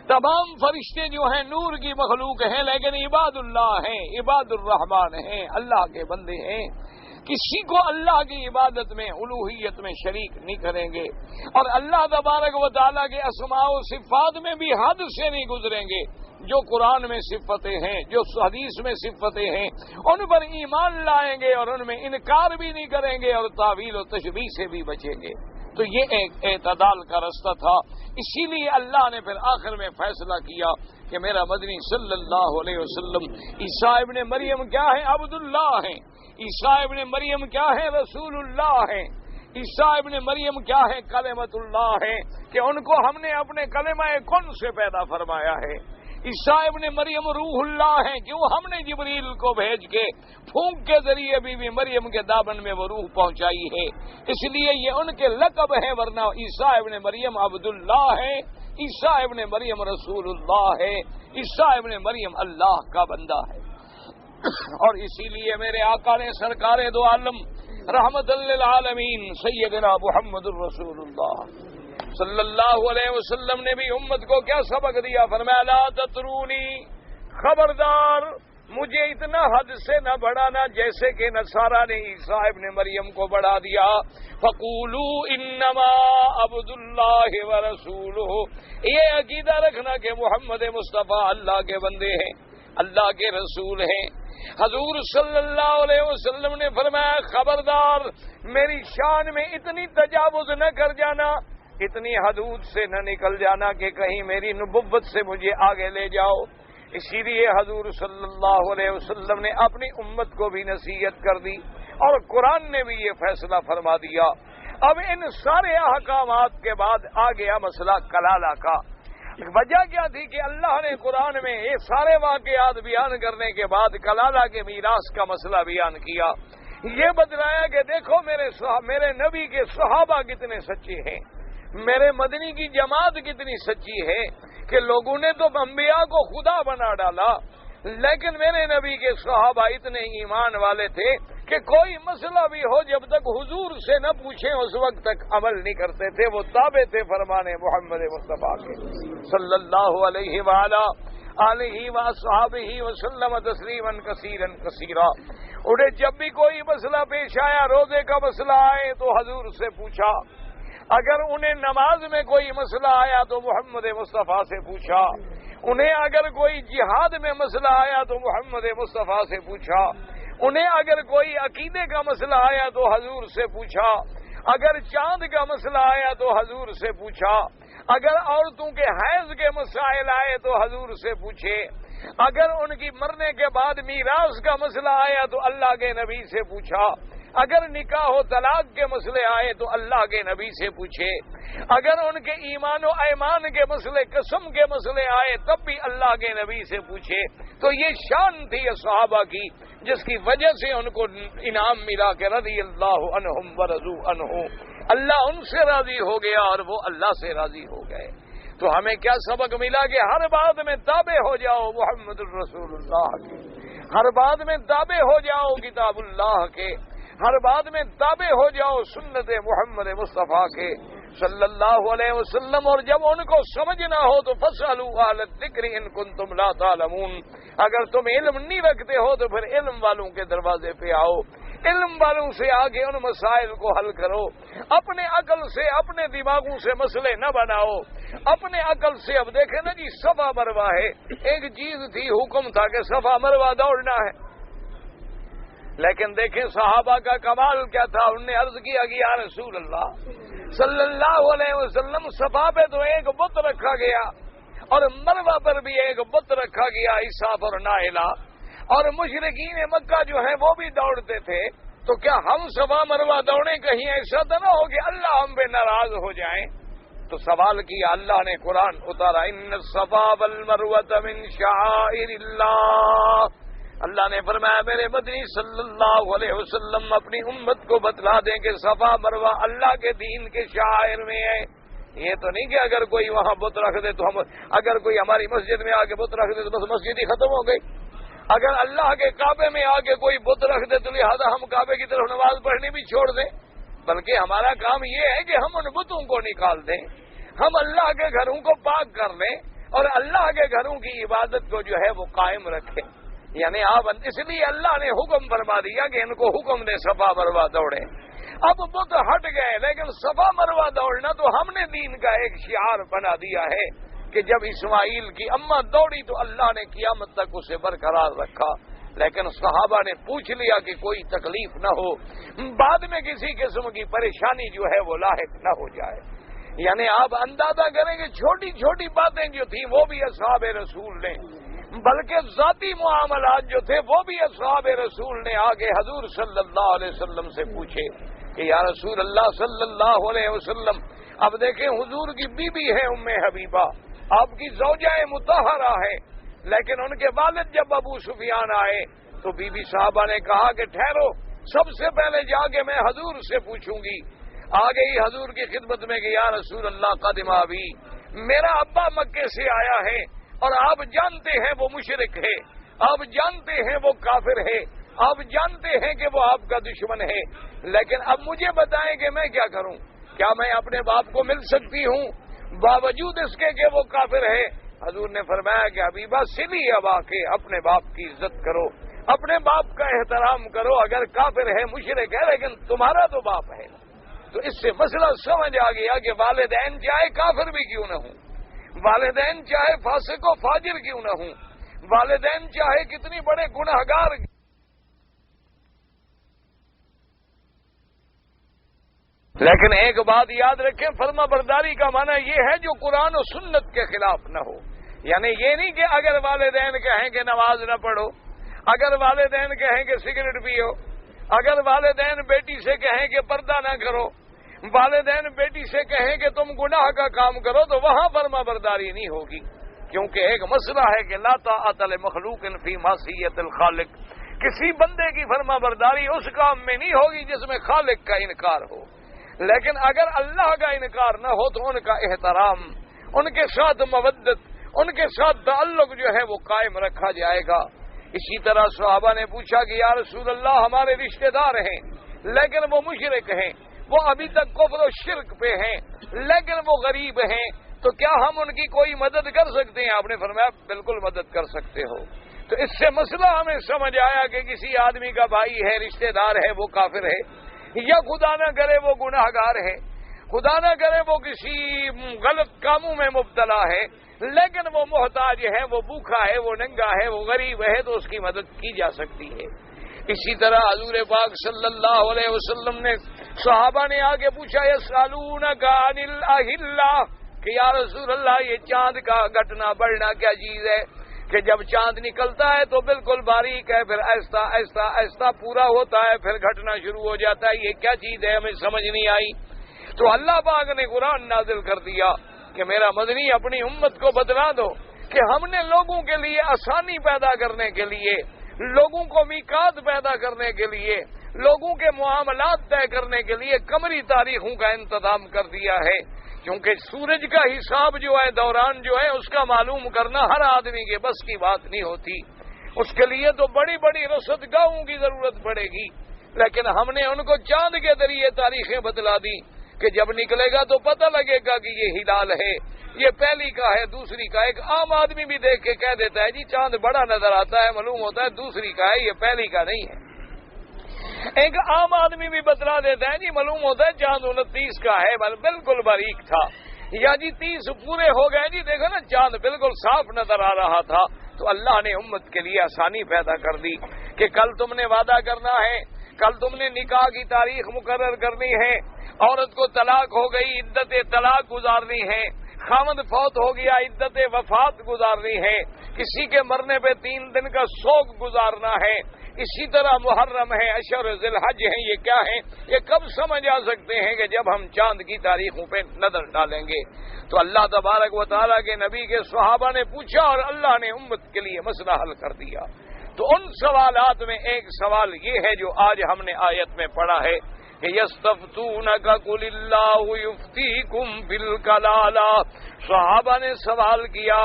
تمام فرشتے جو ہیں نور کی مخلوق ہیں لیکن عباد اللہ ہیں، عباد الرحمن ہیں، اللہ کے بندے ہیں۔ کسی کو اللہ کی عبادت میں، الوہیت میں شریک نہیں کریں گے، اور اللہ تبارک و تعالیٰ کے اسماء و صفات میں بھی حد سے نہیں گزریں گے۔ جو قرآن میں صفتیں ہیں، جو حدیث میں صفتیں ہیں، ان پر ایمان لائیں گے اور ان میں انکار بھی نہیں کریں گے اور تعویل و تشبیہ سے بھی بچیں گے۔ تو یہ ایک اعتدال کا رستہ تھا۔ اسی لیے اللہ نے پھر آخر میں فیصلہ کیا کہ میرا مدنی صلی اللہ علیہ وسلم عیسیٰ ابن مریم کیا ہے؟ عبداللہ ہیں۔ عیسیٰ ابن مریم کیا ہے؟ رسول اللہ ہیں۔ عیسیٰ ابن مریم کیا ہے؟ کلمۃ اللہ ہیں، کہ ان کو ہم نے اپنے کلمہ کن سے پیدا فرمایا ہے۔ عیسیٰ ابن مریم روح اللہ ہیں، کیوں ہم نے جبریل کو بھیج کے پھونک کے ذریعے بی بی مریم کے دامن میں وہ روح پہنچائی ہے، اس لیے یہ ان کے لقب ہیں، ورنہ عیسیٰ ابن مریم عبداللہ ہے، عیسیٰ ابن مریم رسول اللہ ہے، عیسیٰ ابن مریم اللہ کا بندہ ہے۔ اور اسی لیے میرے آقا نے سرکار دو عالم رحمت للعالمین سیدنا محمد الرسول اللہ صلی اللہ علیہ وسلم نے بھی امت کو کیا سبق دیا؟ فرمایا لا تطرونی، خبردار مجھے اتنا حد سے نہ بڑھانا جیسے کہ نصارا نے عیسیٰ ابن مریم کو بڑھا دیا۔ فقولوا انما عبد اللہ ورسولہ، یہ عقیدہ رکھنا کہ محمد مصطفیٰ اللہ کے بندے ہیں، اللہ کے رسول ہیں۔ حضور صلی اللہ علیہ وسلم نے فرمایا خبردار میری شان میں اتنی تجاوز نہ کر جانا، اتنی حدود سے نہ نکل جانا کہ کہیں میری نبوت سے مجھے آگے لے جاؤ۔ اسی لیے حضور صلی اللہ علیہ وسلم نے اپنی امت کو بھی نصیحت کر دی، اور قرآن نے بھی یہ فیصلہ فرما دیا۔ اب ان سارے احکامات کے بعد آ گیا مسئلہ کلالہ کا۔ وجہ کیا تھی کہ اللہ نے قرآن میں یہ سارے واقعات بیان کرنے کے بعد کلالہ کے میراث کا مسئلہ بیان کیا، یہ بتلایا کہ دیکھو میرے نبی کے صحابہ کتنے سچے ہیں، میرے مدنی کی جماعت کتنی سچی ہے کہ لوگوں نے تو انبیاء کو خدا بنا ڈالا، لیکن میرے نبی کے صحابہ اتنے ایمان والے تھے کہ کوئی مسئلہ بھی ہو جب تک حضور سے نہ پوچھیں اس وقت تک عمل نہیں کرتے تھے، وہ تابع تھے فرمانے محمد مصطفیٰ کے صلی اللہ علیہ وآلہ آلہ وصحبہ وسلم تسلیما کثیرا کثیرا۔ انہیں جب بھی کوئی مسئلہ پیش آیا، روزے کا مسئلہ آئے تو حضور سے پوچھا، اگر انہیں نماز میں کوئی مسئلہ آیا تو محمد مصطفیٰ سے پوچھا، انہیں اگر کوئی جہاد میں مسئلہ آیا تو محمد مصطفیٰ سے پوچھا، انہیں اگر کوئی عقیدے کا مسئلہ آیا تو حضور سے پوچھا، اگر چاند کا مسئلہ آیا تو حضور سے پوچھا، اگر عورتوں کے حیض کے مسائل آئے تو حضور سے پوچھے، اگر ان کی مرنے کے بعد میراث کا مسئلہ آیا تو اللہ کے نبی سے پوچھا، اگر نکاح و طلاق کے مسئلے آئے تو اللہ کے نبی سے پوچھے، اگر ان کے ایمان و ایمان کے مسئلے، قسم کے مسئلے آئے تب بھی اللہ کے نبی سے پوچھے۔ تو یہ شان تھی صحابہ کی جس کی وجہ سے ان کو انعام ملا کہ رضی اللہ عنہم ورضوا عنہ، اللہ ان سے راضی ہو گیا اور وہ اللہ سے راضی ہو گئے۔ تو ہمیں کیا سبق ملا کہ ہر بات میں تابع ہو جاؤ محمد الرسول اللہ کے، ہر بات میں تابع ہو جاؤ کتاب اللہ کے، ہر بات میں تابع ہو جاؤ سنت محمد مصطفیٰ کے صلی اللہ علیہ وسلم۔ اور جب ان کو سمجھنا ہو تو فاسألوا اہل الذکر ان کنتم لا تعلمون، اگر تم علم نہیں رکھتے ہو تو پھر علم والوں کے دروازے پہ آؤ، علم والوں سے آگے ان مسائل کو حل کرو، اپنے عقل سے اپنے دماغوں سے مسئلے نہ بناؤ، اپنے عقل سے۔ اب دیکھیں نا جی صفا مروہ ہے، ایک چیز تھی حکم تھا کہ صفا مروہ دوڑنا ہے، لیکن دیکھیں صحابہ کا کمال کیا تھا، انہوں نے عرض کیا کہ یا رسول اللہ صلی اللہ علیہ وسلم صفا پہ تو ایک بت رکھا گیا اور مروہ پر بھی ایک بت رکھا گیا اساف اور نائلہ، اور مشرکین مکہ جو ہیں وہ بھی دوڑتے تھے، تو کیا ہم صفا مروہ دوڑیں؟ کہیں ایسا تو نہ ہو کہ اللہ ہم پہ ناراض ہو جائیں؟ تو سوال کیا، اللہ نے قرآن اتارا ان الصفا والمروہ من شعائر اللہ۔ اللہ نے فرمایا میرے مدنی صلی اللہ علیہ وسلم اپنی امت کو بتلا دیں کہ صفا مروہ اللہ کے دین کے شعائر میں ہے۔ یہ تو نہیں کہ اگر کوئی وہاں بت رکھ دے تو ہم، اگر کوئی ہماری مسجد میں آ کے بت رکھ دے تو بس مسجد ہی ختم ہو گئی، اگر اللہ کے کعبے میں آ کے کوئی بت رکھ دے تو لہذا ہم کعبے کی طرف نماز پڑھنی بھی چھوڑ دیں، بلکہ ہمارا کام یہ ہے کہ ہم ان بتوں کو نکال دیں، ہم اللہ کے گھروں کو پاک کر لیں اور اللہ کے گھروں کی عبادت کو جو ہے وہ قائم رکھیں۔ یعنی آپ، اس لیے اللہ نے حکم فرما دیا کہ ان کو حکم دے صفا مروہ دوڑے۔ اب بت ہٹ گئے لیکن صفا مروہ دوڑنا تو ہم نے دین کا ایک شعار بنا دیا ہے کہ جب اسماعیل کی اماں دوڑی تو اللہ نے قیامت تک اسے برقرار رکھا، لیکن صحابہ نے پوچھ لیا کہ کوئی تکلیف نہ ہو، بعد میں کسی قسم کی پریشانی جو ہے وہ لاحق نہ ہو جائے۔ یعنی آپ اندازہ کریں کہ چھوٹی چھوٹی باتیں جو تھیں وہ بھی اصحاب رسول نے، بلکہ ذاتی معاملات جو تھے وہ بھی اصحاب رسول نے آگے حضور صلی اللہ علیہ وسلم سے پوچھے کہ یا رسول اللہ صلی اللہ علیہ وسلم، اب دیکھیں حضور کی بیوی ہے ام حبیبہ، آپ کی زوجہ مطہرہ ہے، لیکن ان کے والد جب ابو سفیان آئے تو بی بی صاحبہ نے کہا کہ ٹھہرو، سب سے پہلے جا کے میں حضور سے پوچھوں گی۔ آ گئی حضور کی خدمت میں کہ یا رسول اللہ قدم ابی، میرا ابا مکے سے آیا ہے اور آپ جانتے ہیں وہ مشرک ہے، آپ جانتے ہیں وہ کافر ہے، آپ جانتے ہیں کہ وہ آپ کا دشمن ہے، لیکن اب مجھے بتائیں کہ میں کیا کروں؟ کیا میں اپنے باپ کو مل سکتی ہوں باوجود اس کے کہ وہ کافر ہے؟ حضور نے فرمایا کہ حبیبہ سلی ابا کے، اپنے باپ کی عزت کرو، اپنے باپ کا احترام کرو، اگر کافر ہے مشرک ہے لیکن تمہارا تو باپ ہے۔ تو اس سے مسئلہ سمجھ آ گیا کہ والدین چاہے کافر بھی کیوں نہ ہوں، والدین چاہے فاسق و فاجر کیوں نہ ہوں، والدین چاہے کتنی بڑے گناہگار، لیکن ایک بات یاد رکھیں، فرما برداری کا معنی یہ ہے جو قرآن و سنت کے خلاف نہ ہو۔ یعنی یہ نہیں کہ اگر والدین کہیں کہ نماز نہ پڑھو، اگر والدین کہیں کہ سگریٹ پیو، اگر والدین بیٹی سے کہیں کہ پردہ نہ کرو، والدین بیٹی سے کہیں کہ تم گناہ کا کام کرو، تو وہاں فرما برداری نہیں ہوگی، کیونکہ ایک مسئلہ ہے کہ لا طاعۃ لمخلوق فی معصیۃ الخالق، کسی بندے کی فرما برداری اس کام میں نہیں ہوگی جس میں خالق کا انکار ہو، لیکن اگر اللہ کا انکار نہ ہو تو ان کا احترام، ان کے ساتھ مودت، ان کے ساتھ تعلق جو ہے وہ قائم رکھا جائے گا۔ اسی طرح صحابہ نے پوچھا کہ یا رسول اللہ ہمارے رشتہ دار ہیں لیکن وہ مشرک ہیں، وہ ابھی تک کفر و شرک پہ ہیں لیکن وہ غریب ہیں، تو کیا ہم ان کی کوئی مدد کر سکتے ہیں؟ آپ نے فرمایا بالکل مدد کر سکتے ہو۔ تو اس سے مسئلہ ہمیں سمجھ آیا کہ کسی آدمی کا بھائی ہے، رشتہ دار ہے، وہ کافر ہے یا خدا نہ کرے وہ گناہ گار ہے، خدا نہ کرے وہ کسی غلط کاموں میں مبتلا ہے، لیکن وہ محتاج ہے، وہ بھوکا ہے، وہ ننگا ہے، وہ غریب ہے، تو اس کی مدد کی جا سکتی ہے۔ اسی طرح حضور پاک صلی اللہ علیہ وسلم نے صحابہ نے آگے پوچھا یسألونک عن الاہلہ کہ یا رسول اللہ یہ چاند کا گھٹنا بڑھنا کیا چیز ہے کہ جب چاند نکلتا ہے تو بالکل باریک ہے، پھر ایسا ایسا ایسا پورا ہوتا ہے، پھر گھٹنا شروع ہو جاتا ہے، یہ کیا چیز ہے؟ ہمیں سمجھ نہیں آئی۔ تو اللہ پاک نے قرآن نازل کر دیا کہ میرا مدنی اپنی امت کو بتلا دو کہ ہم نے لوگوں کے لیے آسانی پیدا کرنے کے لیے، لوگوں کو میقات پیدا کرنے کے لیے، لوگوں کے معاملات طے کرنے کے لیے قمری تاریخوں کا انتظام کر دیا ہے، کیونکہ سورج کا حساب جو ہے، دوران جو ہے، اس کا معلوم کرنا ہر آدمی کے بس کی بات نہیں ہوتی، اس کے لیے تو بڑی بڑی رصد گاہوں کی ضرورت پڑے گی، لیکن ہم نے ان کو چاند کے ذریعے تاریخیں بتلا دی کہ جب نکلے گا تو پتہ لگے گا کہ یہ ہلال ہے، یہ پہلی کا ہے، دوسری کا ہے۔ ایک عام آدمی بھی دیکھ کے کہہ دیتا ہے جی چاند بڑا نظر آتا ہے، معلوم ہوتا ہے دوسری کا ہے، یہ پہلی کا نہیں ہے۔ ایک عام آدمی بھی بتلا دیتا ہے جی معلوم ہوتا ہے چاند 29 کا ہے، بالکل باریک تھا، یا جی 30 پورے ہو گئے، جی دیکھو نا چاند بالکل صاف نظر آ رہا تھا۔ تو اللہ نے امت کے لیے آسانی پیدا کر دی کہ کل تم نے وعدہ کرنا ہے، کل تم نے نکاح کی تاریخ مقرر کرنی ہے، عورت کو طلاق ہو گئی، عدت طلاق گزارنی ہے، خامد فوت ہو گیا، عدت وفات گزارنی ہے، کسی کے مرنے پہ 3 دن کا سوگ گزارنا ہے، اسی طرح محرم ہے، اشہر ذی الحج ہیں، یہ کیا ہیں؟ یہ کب سمجھ آ سکتے ہیں کہ جب ہم چاند کی تاریخوں پہ نظر ڈالیں گے۔ تو اللہ تبارک و تعالیٰ کے نبی کے صحابہ نے پوچھا اور اللہ نے امت کے لیے مسئلہ حل کر دیا۔ تو ان سوالات میں ایک سوال یہ ہے جو آج ہم نے آیت میں پڑھا ہے کہ یستفتونک قل اللہ یفتیکم فی الکلالہ، صحابہ نے سوال کیا۔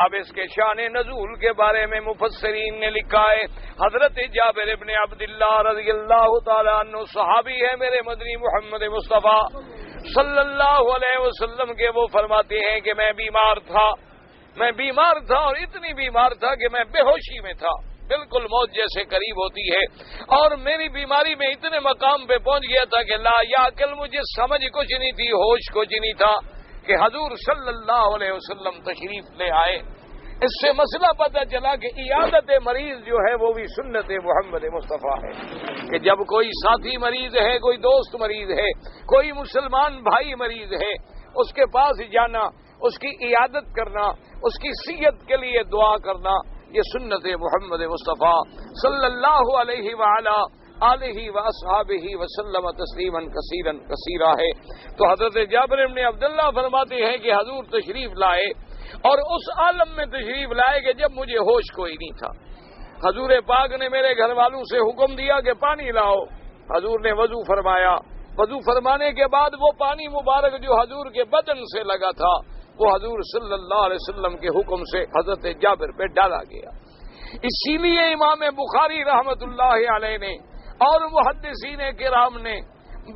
اب اس کے شان نزول کے بارے میں مفسرین نے لکھا ہے، حضرت جابر ابن عبداللہ رضی اللہ تعالیٰ عنہ صحابی ہے میرے مدنی محمد مصطفیٰ صلی اللہ علیہ وسلم کے، وہ فرماتے ہیں کہ میں بیمار تھا اور اتنی بیمار تھا کہ میں بے ہوشی میں تھا، بالکل موت جیسے قریب ہوتی ہے، اور میری بیماری میں اتنے مقام پہ پہنچ گیا تھا کہ لا یعقل، مجھے سمجھ کچھ نہیں تھی، ہوش کچھ نہیں تھا کہ حضور صلی اللہ علیہ وسلم تشریف لے آئے۔ اس سے مسئلہ پتہ چلا کہ عیادت مریض جو ہے وہ بھی سنت محمد مصطفیٰ ہے، کہ جب کوئی ساتھی مریض ہے، کوئی دوست مریض ہے، کوئی مسلمان بھائی مریض ہے، اس کے پاس جانا، اس کی عیادت کرنا، اس کی صحت کے لیے دعا کرنا، یہ سنت محمد مصطفیٰ صلی اللہ علیہ وآلہ آلہ واصحابہ وسلم تسلیما کثیرا کثیرا ہے۔ تو حضرت جابر بن عبداللہ فرماتے ہیں کہ حضور تشریف لائے اور اس عالم میں تشریف لائے کہ جب مجھے ہوش کوئی نہیں تھا۔ حضور پاک نے میرے گھر والوں سے حکم دیا کہ پانی لاؤ، حضور نے وضو فرمایا، وضو فرمانے کے بعد وہ پانی مبارک جو حضور کے بدن سے لگا تھا وہ حضور صلی اللہ علیہ وسلم کے حکم سے حضرت جابر پہ ڈالا گیا۔ اسی لیے امام بخاری رحمت اللہ علیہ نے اور محدثین کرام نے،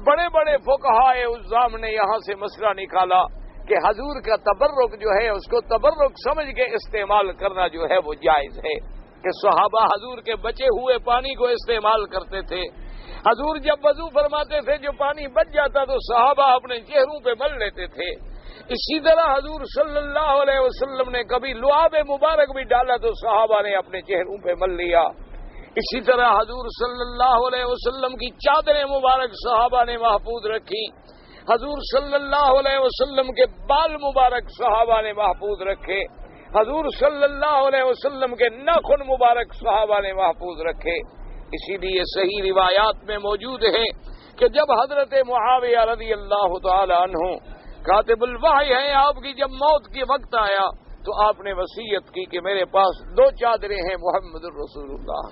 بڑے بڑے فقہاء عظام نے یہاں سے مسئلہ نکالا کہ حضور کا تبرک جو ہے اس کو تبرک سمجھ کے استعمال کرنا جو ہے وہ جائز ہے، کہ صحابہ حضور کے بچے ہوئے پانی کو استعمال کرتے تھے۔ حضور جب وضو فرماتے تھے جو پانی بچ جاتا تو صحابہ اپنے چہروں پہ مل لیتے تھے۔ اسی طرح حضور صلی اللہ علیہ وسلم نے کبھی لعاب مبارک بھی ڈالا تو صحابہ نے اپنے چہروں پہ مل لیا۔ اسی طرح حضور صلی اللہ علیہ وسلم کی چادریں مبارک صحابہ نے محفوظ رکھی، حضور صلی اللہ علیہ وسلم کے بال مبارک صحابہ نے محفوظ رکھے، حضور صلی اللہ علیہ وسلم کے ناخن مبارک صحابہ نے محفوظ رکھے۔ اسی لیے صحیح روایات میں موجود ہے کہ جب حضرت معاویہ رضی اللہ تعالی عنہ کاتب الوحی ہیں، آپ کی جب موت کے وقت آیا تو آپ نے وصیت کی کہ میرے پاس 2 چادریں ہیں محمد الرسول اللہ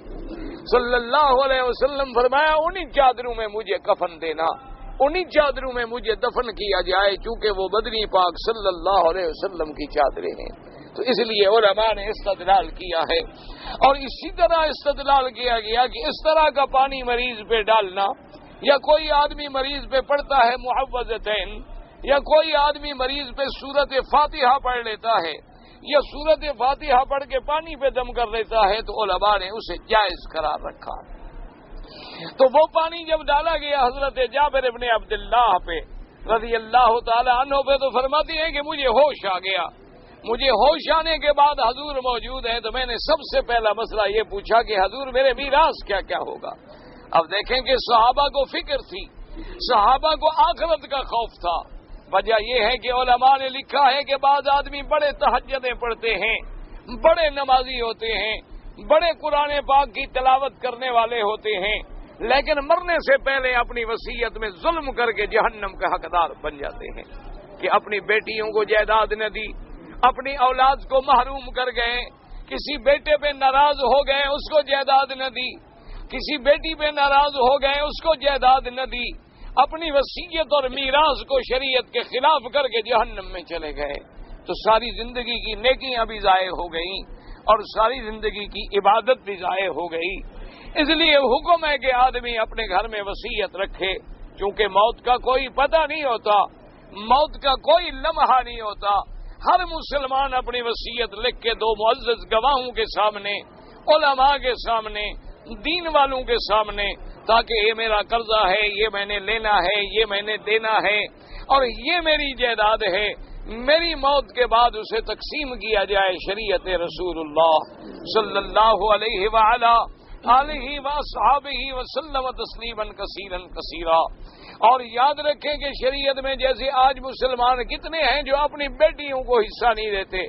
صلی اللہ علیہ وسلم، فرمایا انہی چادروں میں مجھے کفن دینا، انہی چادروں میں مجھے دفن کیا جائے، چونکہ وہ بدنی پاک صلی اللہ علیہ وسلم کی چادریں ہیں۔ تو اس لیے علماء نے استدلال کیا ہے، اور اسی طرح استدلال کیا گیا کہ اس طرح کا پانی مریض پہ ڈالنا، یا کوئی آدمی مریض پہ پڑھتا ہے معوذتین، یا کوئی آدمی مریض پہ سورت فاتحہ پڑھ لیتا ہے یا سورت فاتحہ پڑھ کے پانی پہ دم کر لیتا ہے تو علماء نے اسے جائز قرار رکھا۔ تو وہ پانی جب ڈالا گیا حضرت جابر ابن عبداللہ پہ رضی اللہ تعالی عنہ پہ تو فرماتی ہیں کہ مجھے ہوش آ گیا۔ مجھے ہوش آنے کے بعد حضور موجود ہیں تو میں نے سب سے پہلا مسئلہ یہ پوچھا کہ حضور میرے میراث کیا کیا ہوگا۔ اب دیکھیں کہ صحابہ کو فکر تھی، صحابہ کو آخرت کا خوف تھا۔ وجہ یہ ہے کہ علماء نے لکھا ہے کہ بعض آدمی بڑے تہجدیں پڑھتے ہیں، بڑے نمازی ہوتے ہیں، بڑے قرآن پاک کی تلاوت کرنے والے ہوتے ہیں، لیکن مرنے سے پہلے اپنی وصیت میں ظلم کر کے جہنم کا حقدار بن جاتے ہیں، کہ اپنی بیٹیوں کو جائیداد نہ دی، اپنی اولاد کو محروم کر گئے، کسی بیٹے پہ ناراض ہو گئے اس کو جائیداد نہ دی، کسی بیٹی پہ ناراض ہو گئے اس کو جائیداد نہ دی، اپنی وصیت اور میراث کو شریعت کے خلاف کر کے جہنم میں چلے گئے، تو ساری زندگی کی نیکیاں بھی ضائع ہو گئیں اور ساری زندگی کی عبادت بھی ضائع ہو گئی۔ اس لیے حکم ہے کہ آدمی اپنے گھر میں وصیت رکھے، چونکہ موت کا کوئی پتہ نہیں ہوتا، موت کا کوئی لمحہ نہیں ہوتا۔ ہر مسلمان اپنی وصیت لکھ کے 2 معزز گواہوں کے سامنے، علماء کے سامنے، دین والوں کے سامنے، تاکہ یہ میرا قرضہ ہے، یہ میں نے لینا ہے، یہ میں نے دینا ہے، اور یہ میری جائیداد ہے، میری موت کے بعد اسے تقسیم کیا جائے شریعت رسول اللہ صلی اللہ علیہ وآلہ آلہ وصحبہ وسلم تسلیما کثیرا کثیرا۔ اور یاد رکھیں کہ شریعت میں جیسے آج مسلمان کتنے ہیں جو اپنی بیٹیوں کو حصہ نہیں دیتے،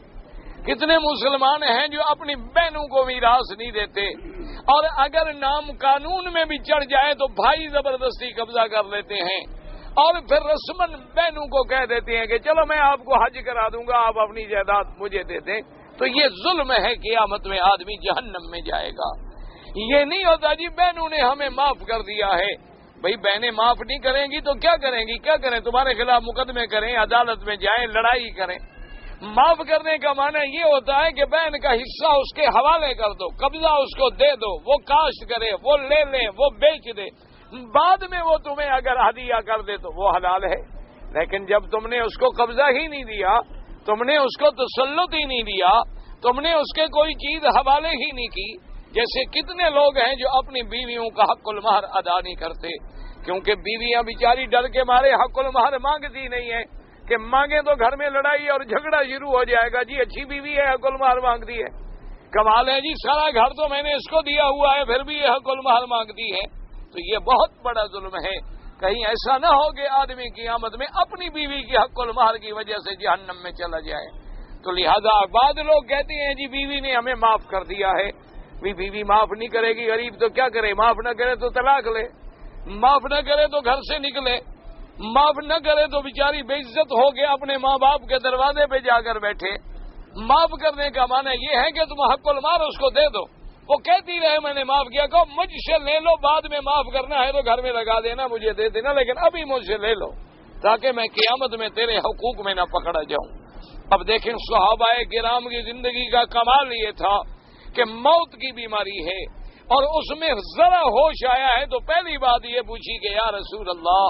کتنے مسلمان ہیں جو اپنی بہنوں کو میراث نہیں دیتے، اور اگر نام قانون میں بھی چڑھ جائے تو بھائی زبردستی قبضہ کر لیتے ہیں، اور پھر رسمن بہنوں کو کہہ دیتے ہیں کہ چلو میں آپ کو حج کرا دوں گا، آپ اپنی جائیداد مجھے دے دیں۔ تو یہ ظلم ہے، قیامت میں آدمی جہنم میں جائے گا۔ یہ نہیں ہوتا جی بہنوں نے ہمیں معاف کر دیا ہے، بھائی بہنیں معاف نہیں کریں گی تو کیا کریں گی؟ کیا کریں؟ تمہارے خلاف مقدمے کریں، عدالت میں جائیں، لڑائی کریں۔ معاف کرنے کا معنی یہ ہوتا ہے کہ بہن کا حصہ اس کے حوالے کر دو، قبضہ اس کو دے دو، وہ کاشت کرے، وہ لے لے، وہ بیچ دے، بعد میں وہ تمہیں اگر ہدیہ کر دے تو وہ حلال ہے۔ لیکن جب تم نے اس کو قبضہ ہی نہیں دیا، تم نے اس کو تسلط ہی نہیں دیا، تم نے اس کے کوئی چیز حوالے ہی نہیں کی، جیسے کتنے لوگ ہیں جو اپنی بیویوں کا حق المہر ادا نہیں کرتے، کیونکہ بیویاں بیچاری ڈر کے مارے حق المہر مانگتی نہیں ہے، کہ مانگے تو گھر میں لڑائی اور جھگڑا شروع ہو جائے گا، جی اچھی بیوی ہے حق المہر مانگتی ہے، کمال ہے جی سارا گھر تو میں نے اس کو دیا ہوا ہے پھر بھی یہ حق المہر مانگتی ہے۔ تو یہ بہت بڑا ظلم ہے، کہیں ایسا نہ ہو کہ آدمی قیامت میں اپنی بیوی کی حق المہر کی وجہ سے جہنم میں چلا جائے۔ تو لہذا بعد لوگ کہتے ہیں جی بیوی نے ہمیں معاف کر دیا ہے، بیوی معاف نہیں کرے گی، غریب تو کیا کرے؟ معاف نہ کرے تو طلاق لے، معاف نہ کرے تو گھر سے نکلے، معاف نہ کرے تو بیچاری بے عزت ہو کے اپنے ماں باپ کے دروازے پہ جا کر بیٹھے۔ معاف کرنے کا معنی یہ ہے کہ تم حق المال اس کو دے دو، وہ کہتی رہے میں نے معاف کیا، کہو مجھ سے لے لو، بعد میں معاف کرنا ہے تو گھر میں لگا دینا، مجھے دے دینا، لیکن ابھی مجھ سے لے لو تاکہ میں قیامت میں تیرے حقوق میں نہ پکڑا جاؤں۔ اب دیکھیں صحابہ کرام کی زندگی کا کمال یہ تھا کہ موت کی بیماری ہے اور اس میں ذرا ہوش آیا ہے تو پہلی بات یہ پوچھی کہ یا رسول اللہ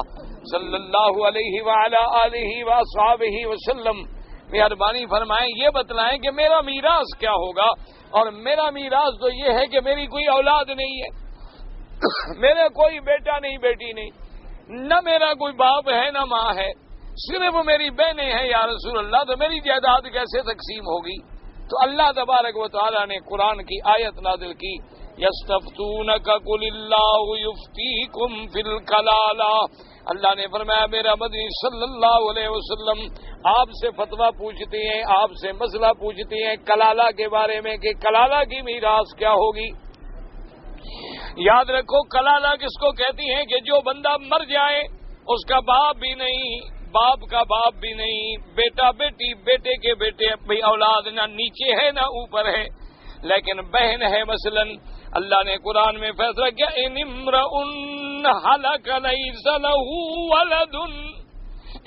صلی اللہ علیہ وعلی آلہ وصحبہ وسلم مہربانی فرمائیں یہ بتلائیں کہ میرا میراث کیا ہوگا، اور میرا میراث تو یہ ہے کہ میری کوئی اولاد نہیں ہے، میرا کوئی بیٹا نہیں، بیٹی نہیں، نہ میرا کوئی باپ ہے نہ ماں ہے، صرف میری بہنیں ہیں یا رسول اللہ، تو میری جائیداد کیسے تقسیم ہوگی؟ تو اللہ تبارک و تعالیٰ نے قرآن کی آیت نازل کی، یستفتونک قل اللہ یفتیکم فی الکلالہ، اللہ نے فرمایا میرا مدنی صلی اللہ علیہ وسلم آپ سے فتویٰ پوچھتے ہیں، آپ سے مسئلہ پوچھتے ہیں کلالہ کے بارے میں کہ کلالہ کی میراث کیا ہوگی۔ یاد رکھو کلالہ کس کو کہتی ہیں کہ جو بندہ مر جائے اس کا باپ بھی نہیں، باپ کا باپ بھی نہیں، بیٹا بیٹی، بیٹے کے بیٹے بھی اولاد نہ نیچے ہے نہ اوپر ہے، لیکن بہن ہے۔ مثلا اللہ نے قرآن میں فیصلہ کیا ان امرؤ ہلک لیس لہ ولد،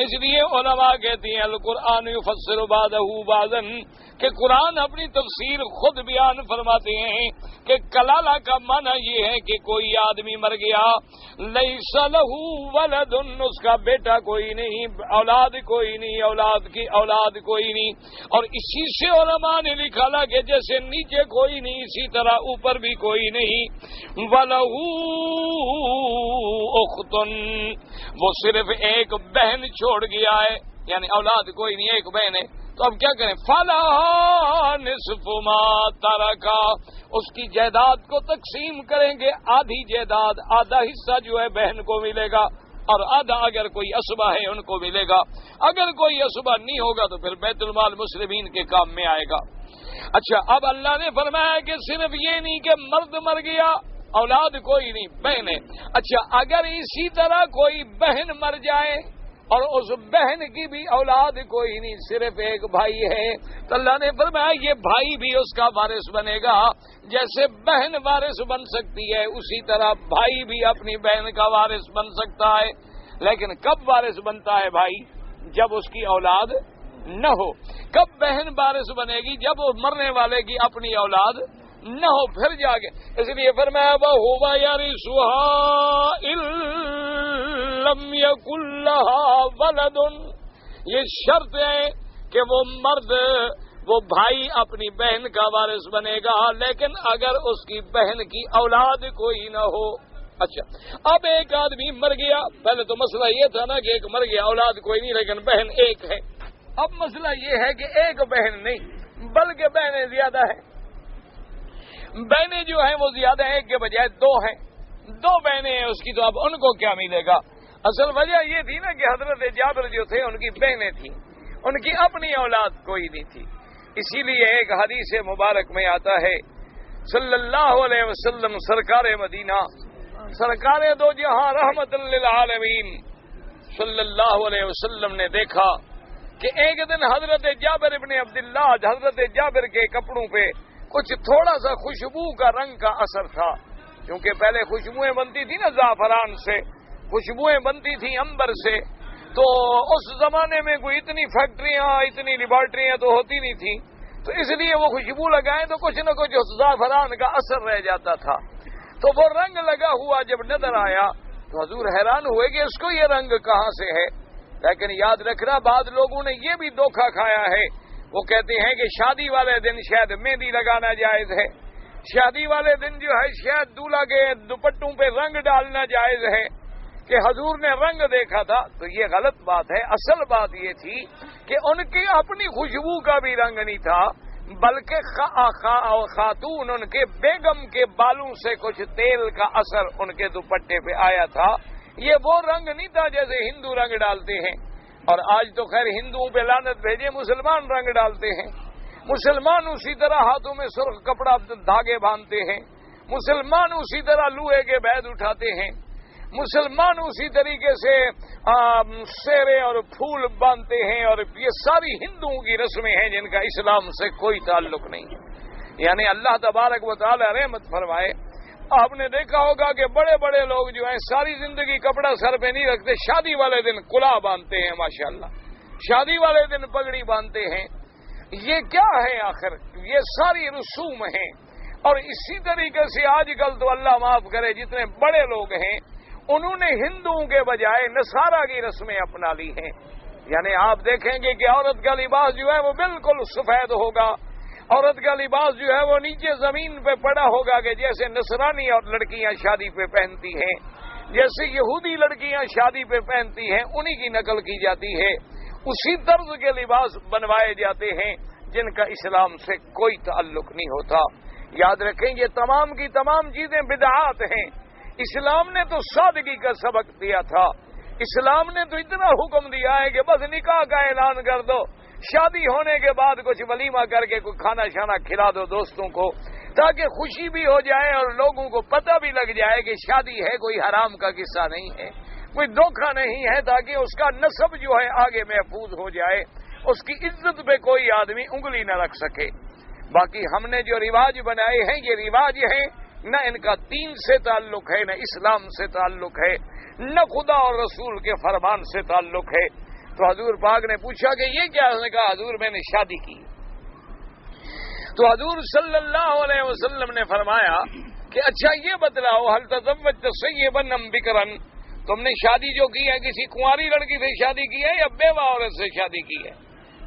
اس لیے علماء کہتی ہیں القرآن یفسر بعضہ بعضا کہ قرآن اپنی تفسیر خود بیان فرماتے ہیں کہ کلالہ کا معنی یہ ہے کہ کوئی آدمی مر گیا، لیس لہ ولد، اس کا بیٹا کوئی نہیں، اولاد کوئی نہیں، اولاد کی اولاد کوئی نہیں، اور اسی سے علماء نے لکھا کہ جیسے نیچے کوئی نہیں اسی طرح اوپر بھی کوئی نہیں، وَلَهُ أُخْتٌ، وہ صرف ایک بہن چھوڑ گیا ہے، یعنی اولاد کوئی نہیں، ایک بہن ہے، تو اب کیا کریں؟ فَلَهَا نِصْفُ مَا تَرَكَ، اس کی جائیداد کو تقسیم کریں گے، آدھی جائیداد، آدھا حصہ جو ہے بہن کو ملے گا اور آدھا اگر کوئی اسبہ ہے ان کو ملے گا، اگر کوئی اسبہ نہیں ہوگا تو پھر بیت المال مسلمین کے کام میں آئے گا۔ اچھا اب اللہ نے فرمایا کہ صرف یہ نہیں کہ مرد مر گیا اولاد کوئی نہیں، بہن ہے، اچھا اگر اسی طرح کوئی بہن مر جائے اور اس بہن کی بھی اولاد کوئی نہیں، صرف ایک بھائی ہے، تو اللہ نے فرمایا یہ بھائی بھی اس کا وارث بنے گا، جیسے بہن وارث بن سکتی ہے اسی طرح بھائی بھی اپنی بہن کا وارث بن سکتا ہے، لیکن کب وارث بنتا ہے بھائی؟ جب اس کی اولاد نہ ہو۔ کب بہن وارث بنے گی؟ جب وہ مرنے والے کی اپنی اولاد نہ ہو، پھر جا کے، اس لیے فرمایا وَهُوَ يَرِثُهَا إِن لَّمْ يَكُن لَّهَا وَلَدٌ، یہ شرط ہے کہ وہ مرد، وہ بھائی اپنی بہن کا وارث بنے گا، لیکن اگر اس کی بہن کی اولاد کوئی نہ ہو۔ اچھا اب ایک آدمی مر گیا، پہلے تو مسئلہ یہ تھا نا کہ ایک مر گیا اولاد کوئی نہیں لیکن بہن ایک ہے، اب مسئلہ یہ ہے کہ ایک بہن نہیں بلکہ بہنیں زیادہ ہیں، بہنیں جو ہیں وہ زیادہ ہیں، ایک کے بجائے دو ہیں، دو بہنیں ہیں اس کی، تو اب ان کو کیا ملے گا؟ اصل وجہ یہ تھی نا کہ حضرت جابر جو تھے ان کی بہنیں تھیں، ان کی اپنی اولاد کوئی نہیں تھی، اسی لیے ایک حدیث مبارک میں آتا ہے صلی اللہ علیہ وسلم سرکار مدینہ، سرکار دو جہاں رحمت للعالمین صلی اللہ علیہ وسلم نے دیکھا کہ ایک دن حضرت جابر ابن عبداللہ، حضرت جابر کے کپڑوں پہ کچھ تھوڑا سا خوشبو کا رنگ کا اثر تھا، کیونکہ پہلے خوشبوئیں بنتی تھی نا زعفران سے، خوشبوئیں بنتی تھی عنبر سے، تو اس زمانے میں کوئی اتنی فیکٹریاں اتنی لیبارٹریاں تو ہوتی نہیں تھی، تو اس لیے وہ خوشبو لگائیں تو کچھ نہ کچھ زعفران کا اثر رہ جاتا تھا، تو وہ رنگ لگا ہوا جب نظر آیا تو حضور حیران ہوئے کہ اس کو یہ رنگ کہاں سے ہے، لیکن یاد رکھنا بعض لوگوں نے یہ بھی دھوکہ کھایا ہے، وہ کہتے ہیں کہ شادی والے دن شاید مہندی لگانا جائز ہے، شادی والے دن جو ہے شاید دولہا کے دوپٹوں پہ رنگ ڈالنا جائز ہے، کہ حضور نے رنگ دیکھا تھا، تو یہ غلط بات ہے۔ اصل بات یہ تھی کہ ان کی اپنی خوشبو کا بھی رنگ نہیں تھا، بلکہ خاتون ان کے بیگم کے بالوں سے کچھ تیل کا اثر ان کے دوپٹے پہ آیا تھا، یہ وہ رنگ نہیں تھا جیسے ہندو رنگ ڈالتے ہیں، اور آج تو خیر ہندوؤں پہ لعنت بھیجے، مسلمان رنگ ڈالتے ہیں، مسلمان اسی طرح ہاتھوں میں سرخ کپڑا دھاگے باندھتے ہیں، مسلمان اسی طرح لوہے کے بیض اٹھاتے ہیں، مسلمان اسی طریقے سے سیرے اور پھول باندھتے ہیں، اور یہ ساری ہندوؤں کی رسمیں ہیں جن کا اسلام سے کوئی تعلق نہیں ہے۔ یعنی اللہ تبارک و تعالی رحمت فرمائے، آپ نے دیکھا ہوگا کہ بڑے بڑے لوگ جو ہیں ساری زندگی کپڑا سر پہ نہیں رکھتے، شادی والے دن کلا باندھتے ہیں، ماشاءاللہ شادی والے دن پگڑی باندھتے ہیں۔ یہ کیا ہے آخر؟ یہ ساری رسوم ہیں۔ اور اسی طریقے سے آج کل تو اللہ معاف کرے جتنے بڑے لوگ ہیں انہوں نے ہندوؤں کے بجائے نصارہ کی رسمیں اپنا لی ہیں۔ یعنی آپ دیکھیں گے کہ عورت کا لباس جو ہے وہ بالکل سفید ہوگا، عورت کا لباس جو ہے وہ نیچے زمین پہ پڑا ہوگا، کہ جیسے نصرانی اور لڑکیاں شادی پہ پہنتی ہیں، جیسے یہودی لڑکیاں شادی پہ پہنتی ہیں، انہی کی نقل کی جاتی ہے۔ اسی طرز کے لباس بنوائے جاتے ہیں جن کا اسلام سے کوئی تعلق نہیں ہوتا۔ یاد رکھیں یہ تمام کی تمام چیزیں بدعات ہیں۔ اسلام نے تو سادگی کا سبق دیا تھا، اسلام نے تو اتنا حکم دیا ہے کہ بس نکاح کا اعلان کر دو، شادی ہونے کے بعد کچھ ولیمہ کر کے کوئی کھانا شانا کھلا دو دوستوں کو، تاکہ خوشی بھی ہو جائے اور لوگوں کو پتہ بھی لگ جائے کہ شادی ہے، کوئی حرام کا قصہ نہیں ہے، کوئی دھوکہ نہیں ہے، تاکہ اس کا نسب جو ہے آگے محفوظ ہو جائے، اس کی عزت پہ کوئی آدمی انگلی نہ رکھ سکے۔ باقی ہم نے جو رواج بنائے ہیں یہ رواج ہیں، نہ ان کا دین سے تعلق ہے، نہ اسلام سے تعلق ہے، نہ خدا اور رسول کے فرمان سے تعلق ہے۔ تو حضور پاک نے پوچھا کہ یہ کیا؟ اس نے کہا حضور میں نے شادی کی۔ تو حضور صلی اللہ علیہ وسلم نے فرمایا کہ اچھا یہ بتلاؤ، هل تزوجت صیبا ام بکرا، تم نے شادی جو کی ہے کسی کنواری لڑکی سے شادی کی ہے یا بیوہ عورت سے شادی کی ہے؟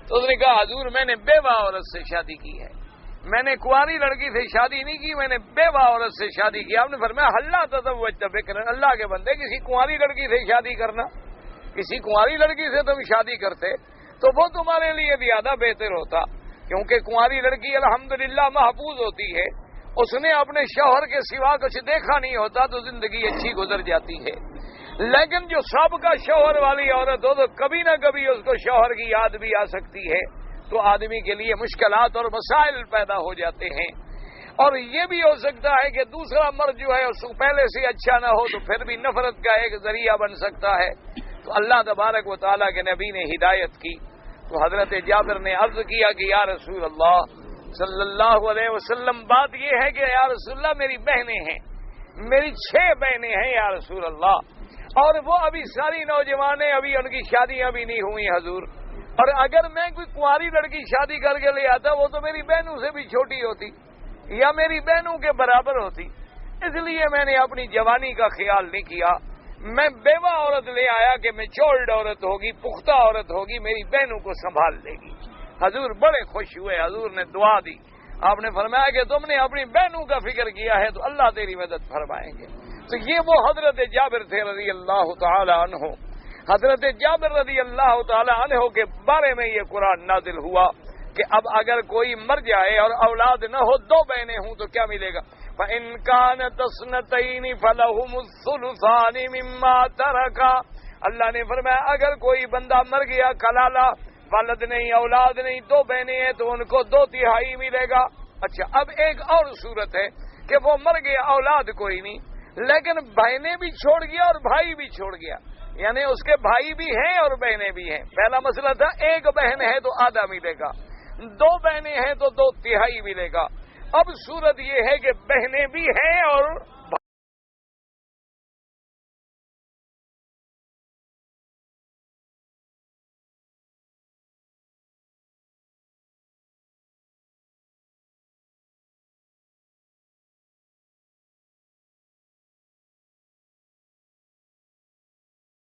تو اس نے کہا حضور میں نے بیوہ عورت سے شادی کی ہے، میں نے کنواری لڑکی سے شادی نہیں کی، میں نے بیوہ عورت سے شادی کی۔ آپ نے فرمایا ہلا تزوجت بکرا، اللہ کے بندے کسی کنواری لڑکی سے شادی کرنا، کسی کنواری لڑکی سے تم شادی کرتے تو وہ تمہارے لیے زیادہ بہتر ہوتا، کیونکہ کنواری لڑکی الحمدللہ محفوظ ہوتی ہے، اس نے اپنے شوہر کے سوا کچھ دیکھا نہیں ہوتا تو زندگی اچھی گزر جاتی ہے۔ لیکن جو سابقہ شوہر والی عورت ہو تو کبھی نہ کبھی اس کو شوہر کی یاد بھی آ سکتی ہے، تو آدمی کے لیے مشکلات اور مسائل پیدا ہو جاتے ہیں۔ اور یہ بھی ہو سکتا ہے کہ دوسرا مرد جو ہے اس کو پہلے سے اچھا نہ ہو تو پھر بھی نفرت کا ایک ذریعہ بن سکتا ہے۔ تو اللہ تبارک و تعالیٰ کے نبی نے ہدایت کی، تو حضرت جابر نے عرض کیا کہ یا رسول اللہ صلی اللہ علیہ وسلم، بات یہ ہے کہ یا رسول اللہ میری بہنیں ہیں، میری 6 بہنیں ہیں یا رسول اللہ، اور وہ ابھی ساری نوجوانیں، ابھی ان کی شادیاں بھی نہیں ہوئی حضور، اور اگر میں کوئی کنواری لڑکی شادی کر کے لے آتا وہ تو میری بہنوں سے بھی چھوٹی ہوتی یا میری بہنوں کے برابر ہوتی، اس لیے میں نے اپنی جوانی کا خیال نہیں کیا، میں بیوہ عورت لے آیا کہ میچورڈ عورت ہوگی، پختہ عورت ہوگی، میری بہنوں کو سنبھال لے گی۔ حضور بڑے خوش ہوئے، حضور نے دعا دی، آپ نے فرمایا کہ تم نے اپنی بہنوں کا فکر کیا ہے تو اللہ تیری مدد فرمائیں گے۔ تو یہ وہ حضرت جابر تھے رضی اللہ تعالی عنہ، حضرت جابر رضی اللہ تعالی عنہ کے بارے میں یہ قرآن نازل ہوا کہ اب اگر کوئی مر جائے اور اولاد نہ ہو، 2 بہنیں ہوں تو کیا ملے گا؟ فَإِنْ كَانَتْ اثْنَتَيْنِ فَلَهُمُ الثُّلُثَانِ مِمَّا تَرَكَ، اللہ نے فرمایا اگر کوئی بندہ مر گیا کلالہ، والد نہیں اولاد نہیں، 2 بہنیں ہیں تو ان کو 2/3 ملے گا۔ اچھا اب ایک اور صورت ہے کہ وہ مر گیا، اولاد کوئی نہیں، لیکن بہنیں بھی چھوڑ گیا اور بھائی بھی چھوڑ گیا، یعنی اس کے بھائی بھی ہیں اور بہنیں بھی ہیں۔ پہلا مسئلہ تھا ایک بہن ہے تو آدھا ملے گا، 2 بہنیں ہیں تو 2/3 ملے گا۔ اب صورت یہ ہے کہ بہنیں بھی ہیں اور